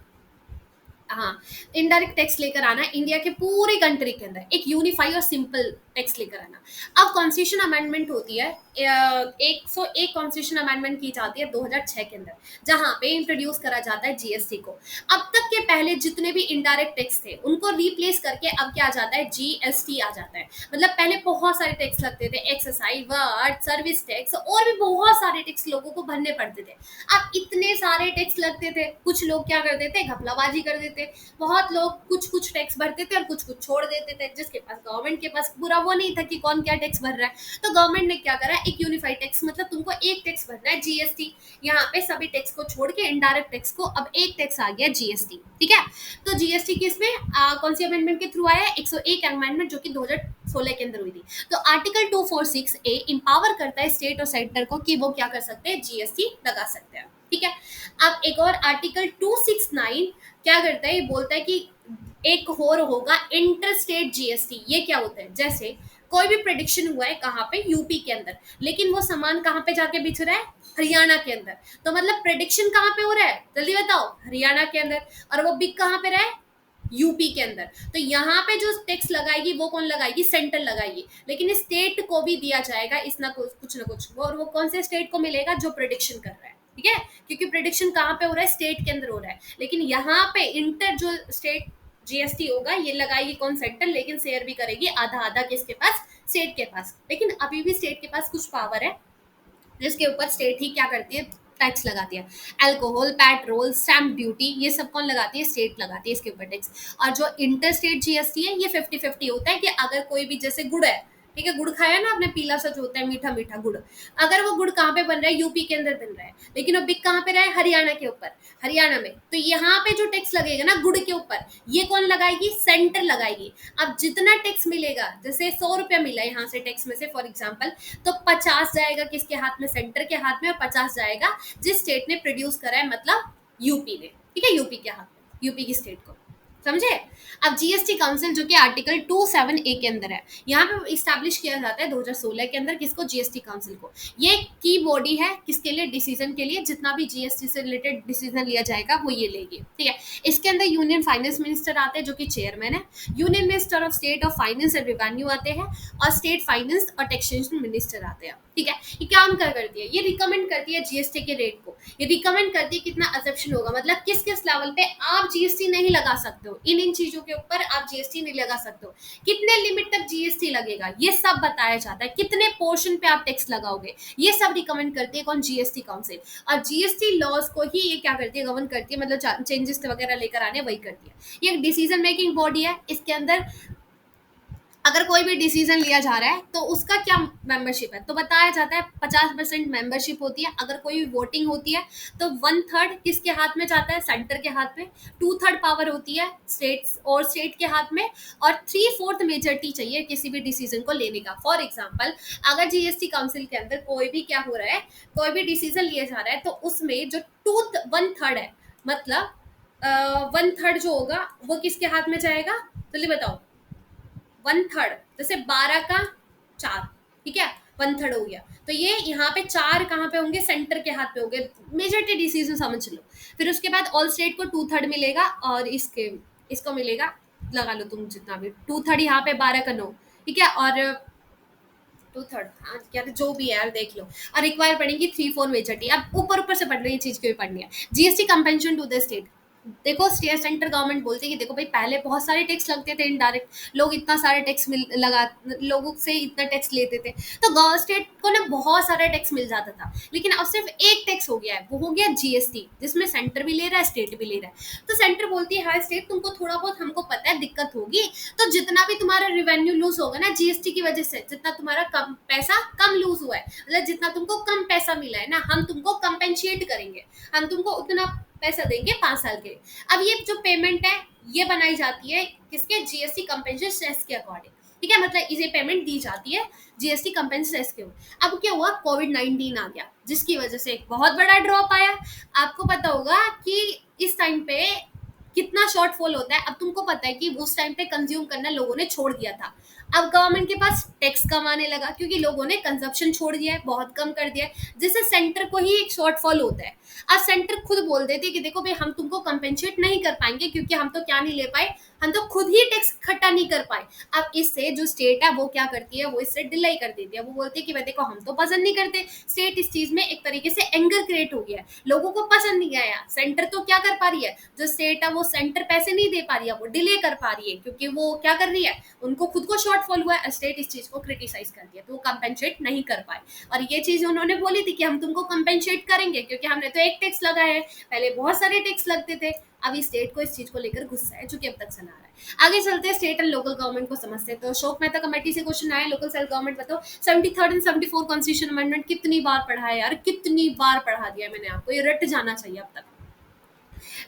हाँ, इनडायरेक्ट टैक्स लेकर आना इंडिया के पूरे कंट्री के अंदर, एक यूनिफाई और सिंपल टैक्स लेकर आना। अब कॉन्स्टिट्यूशन अमेंडमेंट होती है, 101 कॉन्स्टिट्यूशन अमेंडमेंट की जाती है 2006 के अंदर, जहां पे इंट्रोड्यूस करा जाता है जीएसटी को। अब तक के पहले जितने भी इनडायरेक्ट टैक्स थे उनको रिप्लेस करके अब क्या आ जाता है, जीएसटी आ जाता है। मतलब पहले बहुत सारे टैक्स लगते थे, एक्साइज, वर्ट, सर्विस टैक्स, और भी बहुत सारे टैक्स लोगों को भरने पड़ते थे। अब इतने सारे टैक्स लगते थे, कुछ लोग क्या कर देते, घपलाबाजी कर देते, बहुत लोग कुछ कुछ टैक्स भरते थे और कुछ कुछ छोड़ देते थे, जिसके पास गवर्नमेंट के पास पूरा वो नहीं था कि कौन क्या टैक्स भर रहा है। तो गवर्नमेंट ने क्या करा, एक यूनिफाइड टैक्स, मतलब तुमको एक टैक्स भरना है, जीएसटी। यहाँ पे सभी टैक्स को छोड़ के इनडायरेक्ट टैक्स को अब एक टैक्स आ गया, जीएसटी, ठीक है। तो जीएसटी किसमें कौन सी अमेंडमेंट के थ्रू आया है, 101 अमेंडमेंट जो कि 2016 के अंदर हुई थी। तो आर्टिकल 246 ए इंपावर करता है स्टेट और सेंटर को कि वो क्या कर सकते हैं, जीएसटी लगा सकते हैं, ठीक है। अब एक और आर्टिकल 269 क्या करता है, ये बोलता है कि एक और होगा इंटर स्टेट जीएसटी। ये क्या होता है, जैसे कोई भी प्रेडिक्शन हुआ है कहाँ पे, यूपी के अंदर, लेकिन वो सामान कहाँ पे जाके बिछ रहा है, हरियाणा के अंदर। तो मतलब प्रेडिक्शन कहाँ पे हो रहा है, जल्दी बताओ, हरियाणा के अंदर, और वो बिक कहाँ पे रहा है, यूपी के अंदर। तो यहाँ पे जो टैक्स लगाएगी वो कौन लगाएगी, सेंटर लगाएगी, लेकिन स्टेट को भी दिया जाएगा इस ना कुछ ना कुछ, और वो कौन से स्टेट को मिलेगा, जो प्रेडिक्शन कर रहा है, ठीक है। क्योंकि प्रेडिक्शन कहाँ पे हो रहा है, स्टेट के अंदर हो रहा है, लेकिन यहाँ पे इंटर जो स्टेट जीएसटी होगा ये लगाएगी कौन, सेंटर, लेकिन शेयर भी करेगी आधा आधा किसके पास, स्टेट के पास, लेकिन अभी भी स्टेट के पास कुछ पावर है जिसके ऊपर स्टेट ही क्या करती है, टैक्स लगाती है। अल्कोहल, पेट्रोल, स्टैम्प ड्यूटी, ये सब कौन लगाती है, स्टेट लगाती है इसके ऊपर टैक्स। और जो इंटर स्टेट जीएसटी है ये 50-50 होता है कि अगर कोई भी जैसे गुड़ है, ठीक है, गुड़ खाया ना आपने, पीला सा जो होता है मीठा मीठा गुड़, अगर वो गुड़ कहाँ पे बन रहा है, यूपी के अंदर बन रहा है, लेकिन वो बिक कहाँ पे रहा है, हरियाणा के ऊपर, हरियाणा में, तो यहाँ पे जो टैक्स लगेगा ना गुड़ के ऊपर, ये कौन लगाएगी, सेंटर लगाएगी। अब जितना टैक्स मिलेगा, जैसे 100 रुपया मिला यहाँ से टैक्स में से फॉर एग्जाम्पल, तो 50 जाएगा किसके हाथ में, सेंटर के हाथ में, और 50 जाएगा जिस स्टेट ने प्रोड्यूस करा है, मतलब यूपी ने, ठीक है, यूपी के हाथ में, यूपी की स्टेट को, समझे। अब जीएसटी काउंसिल जो कि आर्टिकल 27A के अंदर है, यहाँ पे इस्टेब्लिश किया जाता है 2016 के अंदर, किसको, जीएसटी काउंसिल को। ये की बॉडी है किसके लिए, डिसीजन के लिए, जितना भी जीएसटी से रिलेटेड डिसीजन लिया जाएगा वो ये लेगी, ठीक है। इसके अंदर यूनियन फाइनेंस मिनिस्टर आते हैं जो कि चेयरमैन है, union minister of state of finance and revenue आते हैं, और स्टेट फाइनेंस और टैक्सेशन मिनिस्टर आते हैं, ठीक है। ये काम कर करती है, ये रिकमेंड करती है जीएसटी के रेट को, ये रिकमेंड करती है कितना असेप्शन होगा, मतलब किस किस लेवल पे आप जीएसटी नहीं लगा सकते हो, इन इन चीजों के ऊपर आप जीएसटी नहीं लगा सकते हो, कितने लिमिट तक जीएसटी लगेगा ये सब बताया जाता है, कितने पोर्शन पे आप टैक्स लगाओगे, ये सब रिकमेंड करती है कौन, जीएसटी काउंसिल। और जीएसटी लॉज को ही ये क्या करती है, गवर्न करती है, मतलब चेंजेस वगैरह लेकर आने वही करती है। ये एक डिसीजन मेकिंग बॉडी है, इसके अंदर अगर कोई भी डिसीजन लिया जा रहा है तो उसका क्या मेंबरशिप है, तो बताया जाता है 50% मेंबरशिप होती है, अगर कोई भी वोटिंग होती है तो 1/3 किसके हाथ में जाता है, सेंटर के हाथ में, 2/3 पावर होती है स्टेट्स और स्टेट के हाथ में, और 3/4 मेजोरिटी चाहिए किसी भी डिसीजन को लेने का। फॉर एग्जाम्पल, अगर जीएसटी काउंसिल के अंदर कोई भी क्या हो रहा है, कोई भी डिसीजन लिया जा रहा है, तो उसमें जो 1/3 है, मतलब 1/3 जो होगा वो किसके हाथ में जाएगा, जल्दी बताओ, 1/3, जैसे 12 का 4, ठीक है, 1/3 हो गया, तो ये यहाँ पे 4 कहाँ पे होंगे, सेंटर के हाथ पे होंगे, मेजोरिटी डिसीजन समझ लो। फिर उसके बाद ऑल स्टेट को 2/3 मिलेगा, और इसको मिलेगा, लगा लो तुम जितना भी, 2/3 यहाँ पे 12 का 9, ठीक है, और 2/3, हाँ क्या तो जो भी है यार देख लो, और रिक्वायर पड़ेगी 3/4 मेजोरिटी। अब ऊपर ऊपर से पढ़ रही है चीज क्यों पढ़नी है, जीएसटी कंपेंशन टू द स्टेट। देखो स्टेट सेंटर गवर्नमेंट बोलती है कि देखो भाई पहले बहुत सारे टैक्स लगते थे इनडायरेक्ट, लोग इतना सारे टैक्स मिल लगा लोगों से इतना टैक्स लेते थे, तो स्टेट को ना बहुत सारा टैक्स मिल जाता था, लेकिन अब सिर्फ एक टैक्स हो गया है, वो हो गया जीएसटी, जिसमें सेंटर भी ले रहा है स्टेट भी ले रहा है। तो सेंटर बोलती है हाँ स्टेट तुमको थोड़ा बहुत हमको पता है दिक्कत होगी, तो जितना भी तुम्हारा रिवेन्यू लूज होगा ना जीएसटी की वजह से, जितना तुम्हारा कम पैसा कम लूज हुआ है, मतलब जितना तुमको कम पैसा मिला है ना, हम तुमको कंपेंशिएट करेंगे, हम तुमको उतना पैसा देंगे 5 साल के। अब ये जो पेमेंट है ये बनाई जाती है किसके, जीएसटी कंपेंसेशन सेस के अकॉर्डिंग, ठीक है, मतलब इसे पेमेंट दी जाती है जीएसटी कंपेंसेशन सेस के। अब क्या हुआ, कोविड-19 आ गया जिसकी वजह से एक बहुत बड़ा ड्रॉप आया। आपको पता होगा कि इस टाइम पे कितना शॉर्टफॉल होता है, अब तुमको पता है कि उस टाइम पे कंज्यूम करना लोगों ने छोड़ दिया था, अब गवर्नमेंट के पास टैक्स कम आने लगा क्योंकि लोगों ने कंजप्शन छोड़ दिया है, बहुत कम कर दिया है, जिससे सेंटर को ही एक शॉर्टफॉल होता है। अब सेंटर खुद बोल देते हैं कि देखो भाई हम तुमको कंपेंसेट नहीं कर पाएंगे क्योंकि हम तो क्या नहीं ले पाए, हम तो खुद ही टैक्स इकट्ठा नहीं कर पाए। अब इससे जो स्टेट है वो क्या करती है, वो इससे डिले कर देती है, वो बोलती है कि भाई देखो हम तो पसंद नहीं करते, स्टेट इस चीज में एक तरीके से एंगर क्रिएट हो गया है, लोगों को पसंद नहीं आया। सेंटर तो क्या कर पा रही है, जो स्टेट है वो सेंटर पैसे नहीं दे पा रही है, वो डिले कर पा रही है क्योंकि वो क्या कर रही है, उनको खुद को शॉर्टफॉल हुआ है, स्टेट इस चीज को क्रिटिसाइज कर दिया तो वो कंपेंसेट नहीं कर पाए। और ये चीज उन्होंने बोली थी कि हम तुमको कंपेंसेट करेंगे क्योंकि हमने तो एक टैक्स लगाया है, पहले बहुत सारे टैक्स लगते थे। अभी स्टेट को इस चीज को लेकर गुस्सा है जो कि अब तक चला रहा है। आगे चलते हैं, स्टेट एंड लोकल गवर्नमेंट को समझते हैं। तो अशोक मेहता कमेटी से क्वेश्चन आया, लोकल सेल्फ गवर्नमेंट बताओ 73rd एंड 74 कॉन्स्टिट्यूशन अमेंडमेंट कितनी बार पढ़ा है यार, कितनी बार पढ़ा दिया मैंने आपको, ये रट जाना चाहिए अब तक।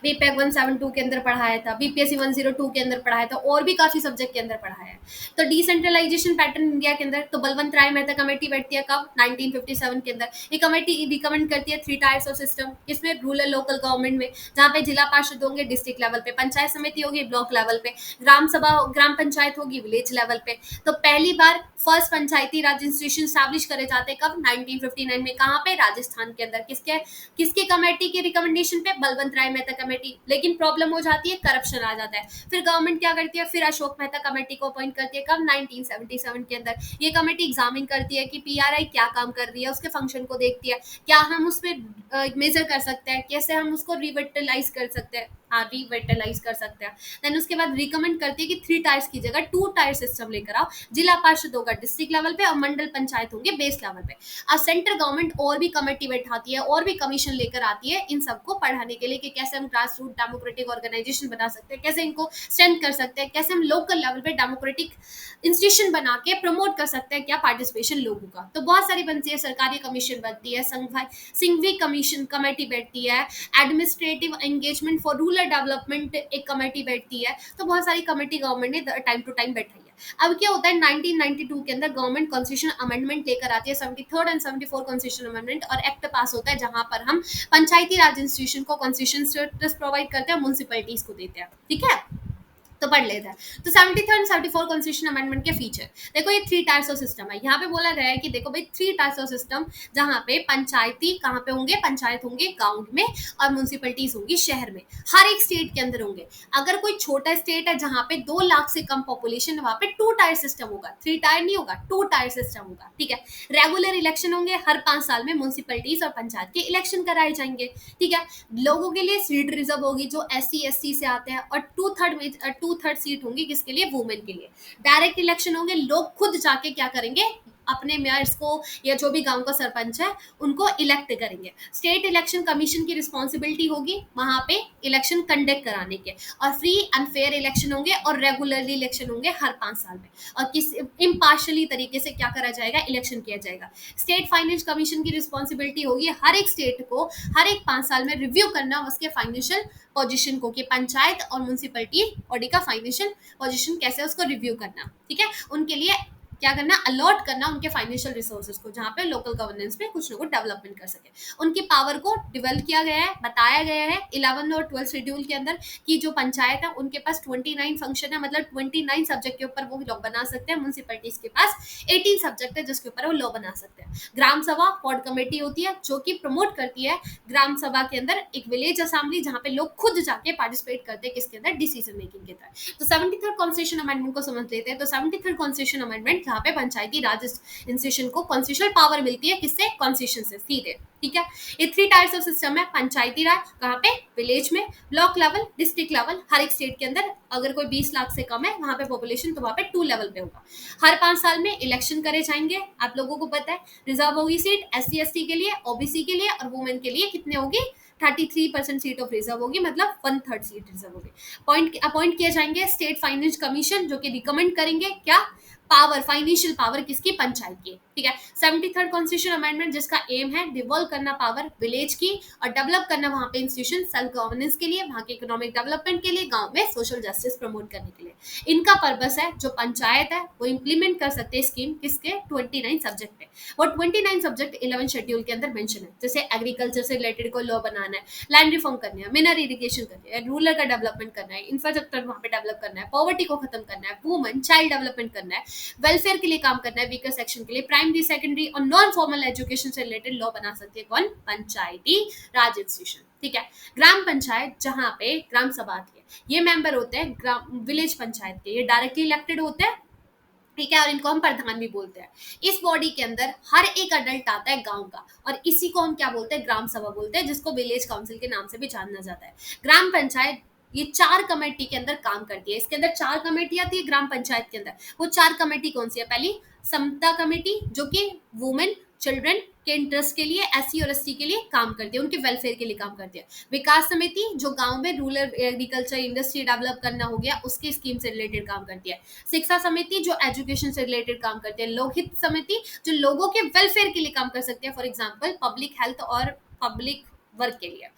बीपैक 172 के अंदर पढ़ाया था, बीपीएससी 102 के अंदर पढ़ाया था, और भी काफी सब्जेक्ट के अंदर पढ़ाया है। तो डिसेंट्रलाइजेशन पैटर्न इंडिया के अंदर, तो बलवंत राय मेहता कमेटी बैठती है कब, 1957 के अंदर। ये कमेटी रिकमेंड करती है 3 टायर्स ऑफ सिस्टम, इसमें रूरल लोकल गवर्नमेंट में, जहाँ पे जिला पार्षद होंगे डिस्ट्रिक्ट लेवल पे, पंचायत समिति होगी ब्लॉक लेवल पे, ग्राम सभा ग्राम पंचायत होगी विलेज लेवल पे। तो पहली बार फर्स्ट पंचायती राज इंस्टीट्यूशन स्टैब्लिश करे जाते कब, 1959 में, कहाँ पे, राजस्थान के अंदर। किसके किसके कमेटी के रिकमेंडेशन पे, बलवंत राय मेहता कमेटी। लेकिन प्रॉब्लम हो जाती है, करप्शन आ जाता है, फिर गवर्नमेंट क्या करती है, फिर अशोक मेहता कमेटी को अपॉइंट करती है कब, 1977 के अंदर। ये कमेटी एग्जामिन करती है कि पीआरआई क्या काम कर रही है, उसके फंक्शन को देखती है, क्या हम उस पर मेजर कर सकते हैं, कैसे हम उसको रिविटलाइज कर सकते हैं, हाँ रिविटलाइज कर सकते हैं। देन उसके बाद रिकमेंड करती है कि 3 टायर्स की जगह 2 टायर सिस्टम लेकर आओ। जिला पार्षद होगा डिस्ट्रिक्ट लेवल पे और मंडल पंचायत होंगे बेस लेवल पे। अब सेंट्रल गवर्नमेंट और भी कमेटी बैठाती है और भी कमीशन लेकर आती है इन सबको पढ़ाने के लिए कि कैसे हम ग्रास रूट डेमोक्रेटिक ऑर्गेनाइजेशन बना सकते हैं, कैसे इनको स्ट्रेंथ कर सकते हैं, कैसे हम लोकल लेवल पे डेमोक्रेटिक इंस्टीट्यूशन बना के प्रमोट कर सकते हैं क्या पार्टिसिपेशन लोगों का। तो बहुत सारी बनती है, सरकारी कमीशन बनती है, सिंघवी कमीशन कमेटी बैठती है, administrative engagement for rural development एक कमेटी बैठती है। तो बहुत सारी कमेटी गवर्नमेंट ने टाइम टू टाइम बैठाई है। अब क्या होता है 1992 के अंदर गवर्नमेंट कॉन्स्टिट्यूशन अमेंडमेंट लेकर आती है, 73rd एंड 74 कॉन्स्टिट्यूशन अमेंडमेंट, और एक्ट पास होता है जहां पर हम पंचायती राज इंस्टीट्यूशन को कॉन्स्टिट्यूशन स्टेटस प्रोवाइड करते हैं, म्यूनिसिपैलिटीज को देते हैं। ठीक है, तो पढ़ लेते हैं। तो 73rd एंड 74 कॉन्स्टिट्यूशन अमेंडमेंट के फीचर देखो, ये 3 टायर्स ऑफ सिस्टम है। यहाँ पे बोला गया है कि देखो भाई 3 टायर्स ऑफ सिस्टम, जहाँ पे पंचायती कहाँ पे होंगे, पंचायत होंगे गांव में और म्यूनिसिपैलिटीज होंगी शहर में, हर एक स्टेट के अंदर होंगे। अगर कोई छोटा स्टेट है जहाँ पे 2 लाख से कम पॉपुलेशन, वहां पे 2 टायर सिस्टम होगा, 3 टायर नहीं होगा, 2 टायर सिस्टम होगा। ठीक है, रेगुलर इलेक्शन होंगे, हर 5 साल में म्यूनिसिपैलिटीज और पंचायत के इलेक्शन कराए जाएंगे। ठीक है, लोगों के लिए सीट रिजर्व होगी जो SC ST से आते हैं, और 2/3 सीट होंगी किसके लिए, वुमेन के लिए। डायरेक्ट इलेक्शन होंगे, लोग खुद जाके क्या करेंगे, अपने मेयर्स को या जो भी गांव का सरपंच है उनको इलेक्ट करेंगे। स्टेट इलेक्शन कमीशन की रिस्पॉन्सिबिलिटी होगी वहां पे इलेक्शन कंडक्ट कराने के, और फ्री एंड फेयर इलेक्शन होंगे और रेगुलरली इलेक्शन होंगे हर 5 साल में, और किस इम्पार्शली तरीके से क्या करा जाएगा, इलेक्शन किया जाएगा। स्टेट फाइनेंस कमीशन की रिस्पॉन्सिबिलिटी होगी हर एक स्टेट को हर एक 5 साल में रिव्यू करना उसके फाइनेंशियल पोजीशन को, कि पंचायत और म्यूनिसिपैलिटी बॉडी का फाइनेंशियल पोजीशन कैसे है उसको रिव्यू करना। ठीक है, उनके लिए क्या करना, अलॉट करना उनके फाइनेंशियल रिसोर्सेज को, जहाँ पे लोकल गवर्नेंस में कुछ ना कुछ डेवलपमेंट कर सके। उनकी पावर को डिवेल्प किया गया है, बताया गया है 11 और 12 शेड्यूल के अंदर कि जो पंचायत है उनके पास 29 फंक्शन है, मतलब 29 सब्जेक्ट के ऊपर वो लॉ बना सकते हैं। म्यूनिसिपैलिटीज के पास 18 सब्जेक्ट है जिसके ऊपर वो लॉ बना सकते हैं। ग्राम सभा वार्ड कमेटी होती है जो कि प्रमोट करती है ग्राम सभा के अंदर एक विलेज असेंबली, जहाँ पे लोग खुद जाके पार्टिसिपेट करते हैं किसके अंदर, डिसीजन मेकिंग के तहत। तो 73rd कॉन्स्टिट्यूशन अमेंडमेंट को समझ लेते हैं। तो 73rd कॉन्स्टिट्यूशन अमेंडमेंट जहाँ पे पंचायती राज इंस्टीट्यूशन को कॉन्स्टिट्यूशनल पावर मिलती है, किससे, कॉन्स्टिट्यूशन से सीधे। ठीक है, ये 3 टायर्स ऑफ सिस्टम है। पंचायती राज कहाँ पे, विलेज में, ब्लॉक लेवल, डिस्ट्रिक्ट लेवल, हर एक स्टेट के अंदर अगर कोई 20 लाख से कम है वहां पे पॉपुलेशन, तो वहां पे 2 लेवल पे होगा। हर 5 साल में इलेक्शन करे जाएंगे, आप लोगों को पता है। रिजर्व होगी सीट SC ST के लिए, OBC के लिए, और वुमेन के लिए कितने होगी, 33% सीट ऑफ रिजर्व होगी, मतलब 1/3 सीट रिजर्व होगी। अपॉइंट किए जाएंगे स्टेट फाइनेंस कमीशन, जो कि रिकमेंड करेंगे क्या, पावर, फाइनेंशियल पावर किसकी, पंचायत की। ठीक है, 73rd कॉन्स्टिट्यूशन अमेंडमेंट जिसका एम है डिवॉल्व करना पावर विलेज की और डेवलप करना वहां पे इंस्टीट्यूशन सेल्फ गवर्नेंस के लिए, वहां के इकोनॉमिक डेवलपमेंट के लिए, गांव में सोशल जस्टिस प्रमोट करने के लिए। इनका पर्पस है जो पंचायत है वो इंप्लीमेंट कर सकते हैं स्कीम किसके, 29 सब्जेक्ट है। वो 29 सब्जेक्ट 11 शेड्यूल के अंदर मेंशन है, जैसे एग्रीकल्चर से रिलेटेड कोई लॉ बनाना है, लैंड रिफॉर्म करना है, मिनरल इरिगेशन करना है, रूरल का डेवलपमेंट करना है, इंफ्रास्ट्रक्चर वहां पे डेवलप करना है, पॉवर्टी को खत्म करना है, वुमेन चाइल्ड डेवलपमेंट करना है, वेलफेयर के लिए काम करना है, वीकर सेक्शन के लिए, प्राइमरी सेकेंडरी और नॉन फॉर्मल एजुकेशन से रिलेटेड लॉ बना सकती है कौन, पंचायती राज इंस्टीट्यूशन। ठीक है, ग्राम पंचायत जहां पे ग्राम सभा आती है, ये मेंबर होते हैं ग्राम विलेज पंचायत के, ये डायरेक्टली इलेक्टेड होते हैं। ठीक है, और इनको हम प्रधान भी बोलते हैं। इस बॉडी के अंदर हर एक अडल्ट आता है गांव का, और इसी को हम क्या बोलते हैं, ग्राम सभा बोलते हैं, जिसको विलेज काउंसिल के नाम से भी जाना जाता है। ग्राम पंचायत ये 4 कमेटी के अंदर काम करती है। इसके अंदर 4 कमेटी आती है ग्राम पंचायत के अंदर। वो 4 कमेटी कौन सी है, पहली समता कमेटी जो कि वुमेन चिल्ड्रन के इंटरेस्ट के लिए, SC और ST के लिए काम करती है, उनके वेलफेयर के लिए काम करती है। विकास समिति जो गांव में रूरल एग्रीकल्चर इंडस्ट्री डेवलप करना हो गया उसकी स्कीम से रिलेटेड काम करती है। शिक्षा समिति जो एजुकेशन से रिलेटेड काम करती है। लोकहित समिति जो लोगों के वेलफेयर के लिए काम कर सकती है, फॉर एग्जाम्पल पब्लिक हेल्थ और पब्लिक वर्क के लिए।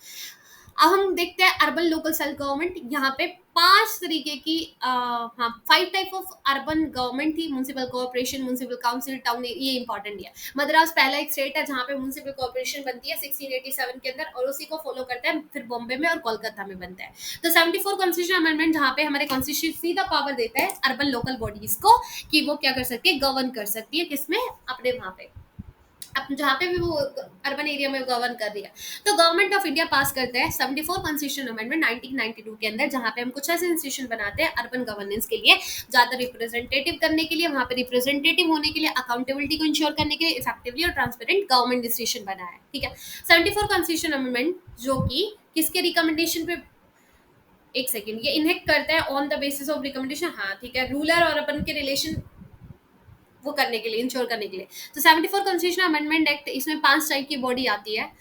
अब हम देखते हैं अर्बन लोकल सेल्फ गवर्नमेंट। यहाँ पे 5 तरीके की हाँ 5 टाइप ऑफ अर्बन गवर्नमेंट थी, municipal corporation, municipal council, town, ये इंपॉर्टेंट है। मद्रास पहला एक स्टेट है जहाँ पे म्यूनिसिपल कॉर्पोरेशन बनती है 1687 के अंदर, और उसी को फॉलो करता है फिर बॉम्बे में और कोलकाता में बनता है। तो 74 कॉन्स्टिट्यूशन अमेंडमेंट जहाँ पे हमारे कॉन्स्टिट्यूशन सीधा पावर देता है अर्बन लोकल बॉडीज को कि वो क्या कर सकती है, गवर्न कर सकती है, किसमें, अपने वहां पे अब जहाँ पे भी वो अर्बन एरिया में गवर्न कर रही है। तो गवर्नमेंट ऑफ इंडिया पास करते हैं 74 कॉन्स्टिट्यूशन अमेंडमेंट 1992 के अंदर, जहाँ पे हम कुछ ऐसे इंस्टीट्यूशन बनाते हैं अर्बन गवर्नेंस के लिए, ज्यादा रिप्रेजेंटेटिव करने के लिए, वहाँ पे रिप्रेजेंटेटिव होने के लिए, अकाउंटेबिलिटी को इंश्योर करने के लिए, इफेक्टिवली और ट्रांसपेरेंट गवर्नमेंट इंस्टीट्यूशन बनाया है। ठीक है, 74 कॉन्स्टिट्यूशन अमेंडमेंट जो कि किसके रिकमेंडेशन पे एक सेकेंड, ये इनहेक्ट करता है on the basis of recommendation, हाँ ठीक है, रूलर और अपन के रिलेशन वो करने के लिए, इंश्योर करने के लिए। तो 74 कॉन्स्टिट्यूशन अमेंडमेंट एक्ट, इसमें 5 टाइप की बॉडी आती है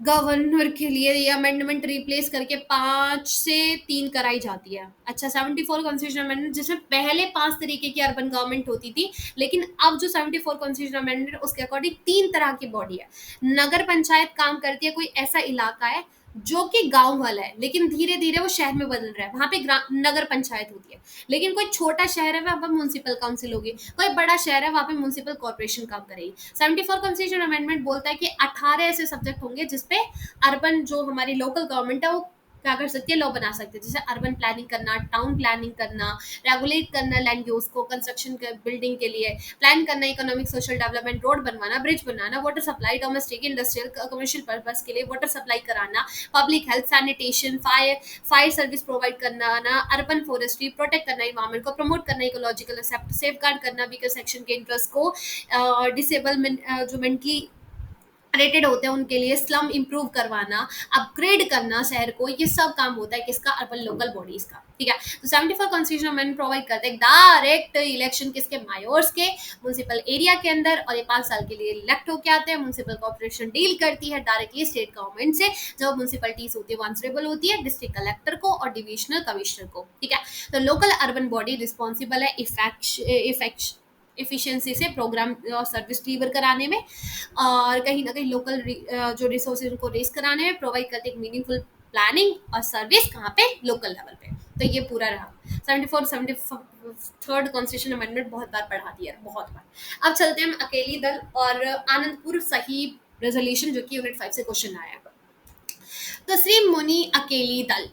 गवर्नर के लिए, ये अमेंडमेंट रिप्लेस करके 5 से 3 कराई जाती है। अच्छा, 74 कॉन्स्टिट्यूशन अमेंडमेंट जिसमें पहले 5 तरीके की अर्बन गवर्नमेंट होती थी, लेकिन अब जो 74 कॉन्स्टिट्यूशन अमेंडमेंट उसके अकॉर्डिंग 3 तरह की बॉडी है। नगर पंचायत काम करती है, कोई ऐसा इलाका है जो कि गांव वाला है लेकिन धीरे धीरे वो शहर में बदल रहा है, वहां पे नगर पंचायत होती है। लेकिन कोई छोटा शहर है वहां पर म्यूनसिपल काउंसिल होगी, कोई बड़ा शहर है वहां पे म्यूनसिपल कॉर्पोरेशन काम करेगी। 74 कॉन्स्टिट्यूशन अमेंडमेंट बोलता है कि 18 ऐसे सब्जेक्ट होंगे जिसपे अर्बन जो हमारी लोकल गवर्नमेंट है वो क्या कर सकती है, लॉ बना सकती है। जैसे अर्बन प्लानिंग करना, टाउन प्लानिंग करना, रेगुलेट करना लैंड यूज को, कंस्ट्रक्शन बिल्डिंग के लिए प्लान करना, इकोनॉमिक सोशल डेवलपमेंट, रोड बनवाना, ब्रिज बनाना, water supply, domestic industrial commercial purpose के लिए वाटर सप्लाई कराना, public health, sanitation, fire service provide करना ना, अर्बन फॉरेस्ट्री, प्रोटेक्ट करना इन्वायरमेंट को, प्रमोट करना इकोलॉजिकल सेफ गार्ड करना वीकर सेक्शन के इंटरेस्ट को, डिसेबल जो मेंटली रेटेड होते हैं उनके लिए स्लम इंप्रूव करवाना, अपग्रेड करना शहर को, ये सब काम होता है किसका, अर्बन लोकल बॉडीज का। ठीक है, तो 74 कॉन्स्टिट्यूशन अमेंडमेंट प्रोवाइड करते हैं डायरेक्ट इलेक्शन किसके, मायोर्स के म्यूनसिपल एरिया के अंदर, और ये 5 साल के लिए इलेक्ट होके आते हैं। म्यूनसिपल कॉर्पोरेशन डील करती है डायरेक्टली स्टेट गवर्नमेंट से, जो म्यूनसिपलिटीज होती है वो आंसरेबल होती है डिस्ट्रिक्ट कलेक्टर को और डिविजनल कमिश्नर को। ठीक है, तो लोकल अर्बन बॉडी रिस्पॉन्सिबल है इफेक्ट इफिशियंसी से प्रोग्राम और सर्विस डिलीवर कराने में, और कहीं ना कहीं लोकल जो रिसोर्सेज उनको रेस कराने में, प्रोवाइड करते हैं मीनिंगफुल प्लानिंग और सर्विस कहाँ पे, लोकल लेवल पे। तो ये पूरा रहा 74 73rd कॉन्स्टिट्यूशन अमेंडमेंट, बहुत बार पढ़ा दिया, बहुत बार। अब चलते हैं हम अकेली दल और आनंदपुर साहिब रेजोल्यूशन, जो कि यूनिट 5 से क्वेश्चन आया है। तो श्री मुनि अकेली दल,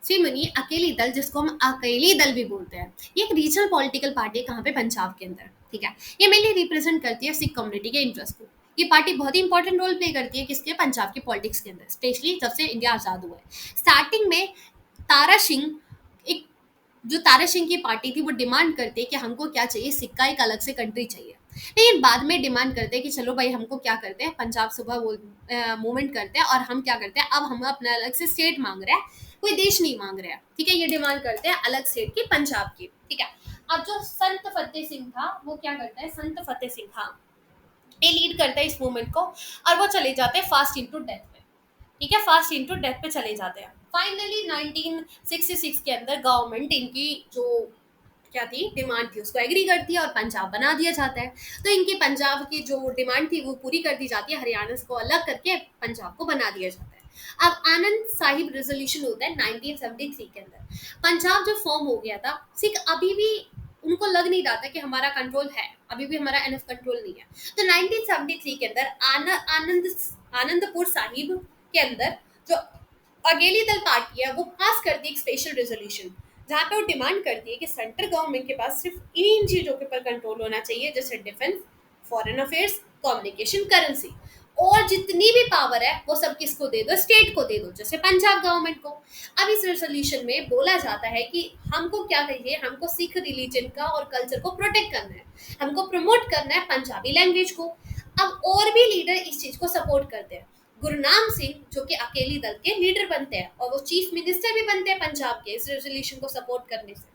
श्री मुनि अकेली दल जिसको हम अकेली दल भी बोलते हैं, ये एक रीजनल पॉलिटिकल पार्टी है कहाँ पे, पंजाब के अंदर। ठीक है, ये मेनली रिप्रेजेंट करती है सिख कम्युनिटी के इंटरेस्ट को। ये पार्टी बहुत ही इंपॉर्टेंट रोल प्ले करती है किसके, पंजाब की पॉलिटिक्स के अंदर, स्पेशली जब से इंडिया आज़ाद हुआ है। स्टार्टिंग में तारा सिंह, एक जो तारा सिंह की पार्टी थी, वो डिमांड करते हैं कि हमको क्या चाहिए, सिक्का एक अलग से कंट्री चाहिए। लेकिन बाद में डिमांड करते हैं कि चलो भाई हमको क्या करते हैं, पंजाब सुबह वो मूवमेंट करते हैं और हम क्या करते हैं, अब हम अपना अलग से स्टेट मांग रहे हैं, कोई देश नहीं मांग रहे हैं। ठीक है, ये डिमांड करते हैं अलग स्टेट की, पंजाब की। ठीक है, अब जो संत फतेह सिंह था वो क्या करता है, संत फतेह सिंह, हाँ, ये लीड करता है इस मूवमेंट को, और वो चले जाते हैं फास्ट इनटू डेथ पे। ठीक है, फास्ट इनटू डेथ पे चले जाते हैं। फाइनली 1966 के अंदर गवर्नमेंट इनकी जो क्या थी डिमांड थी उसको एग्री करती है और पंजाब बना दिया जाता है। तो इनकी पंजाब की जो डिमांड थी वो पूरी कर दी जाती है, हरियाणा को अलग करके पंजाब को बना दिया जाता है। अब आनंद साहिब रेजोल्यूशन होता है 1973 के अंदर। पंजाब जो फॉर्म हो गया था, सिख अभी भी उनको लग नहीं रहा था कि हमारा कंट्रोल है, अभी भी हमारा एनफ कंट्रोल नहीं है। तो 1973 के अंदर आनंदपुर साहिब के अंदर जो अकेली दल पार्टी है वो पास करती है एक स्पेशल रेजोल्यूशन, जहाँ पे वो डिमांड करती है कि सेंट्रल गवर्नमेंट के पास सिर्फ इन चीजों के ऊपर कंट्रोल होना चाहिए, जैसे defence, foreign affairs, communication, currency, और जितनी भी पावर है वो सब किसको दे दो, स्टेट को दे दो, जैसे पंजाब गवर्नमेंट को। अब इस रेजोल्यूशन में बोला जाता है कि हमको क्या कहिए, हमको सिख रिलीजन का और कल्चर को प्रोटेक्ट करना है, हमको प्रमोट करना है पंजाबी लैंग्वेज को। अब और भी लीडर इस चीज को सपोर्ट करते हैं। गुरनाम सिंह जो कि अकेली दल के लीडर बनते हैं और वो चीफ मिनिस्टर भी बनते हैं पंजाब के इस रेजोल्यूशन को सपोर्ट करने से,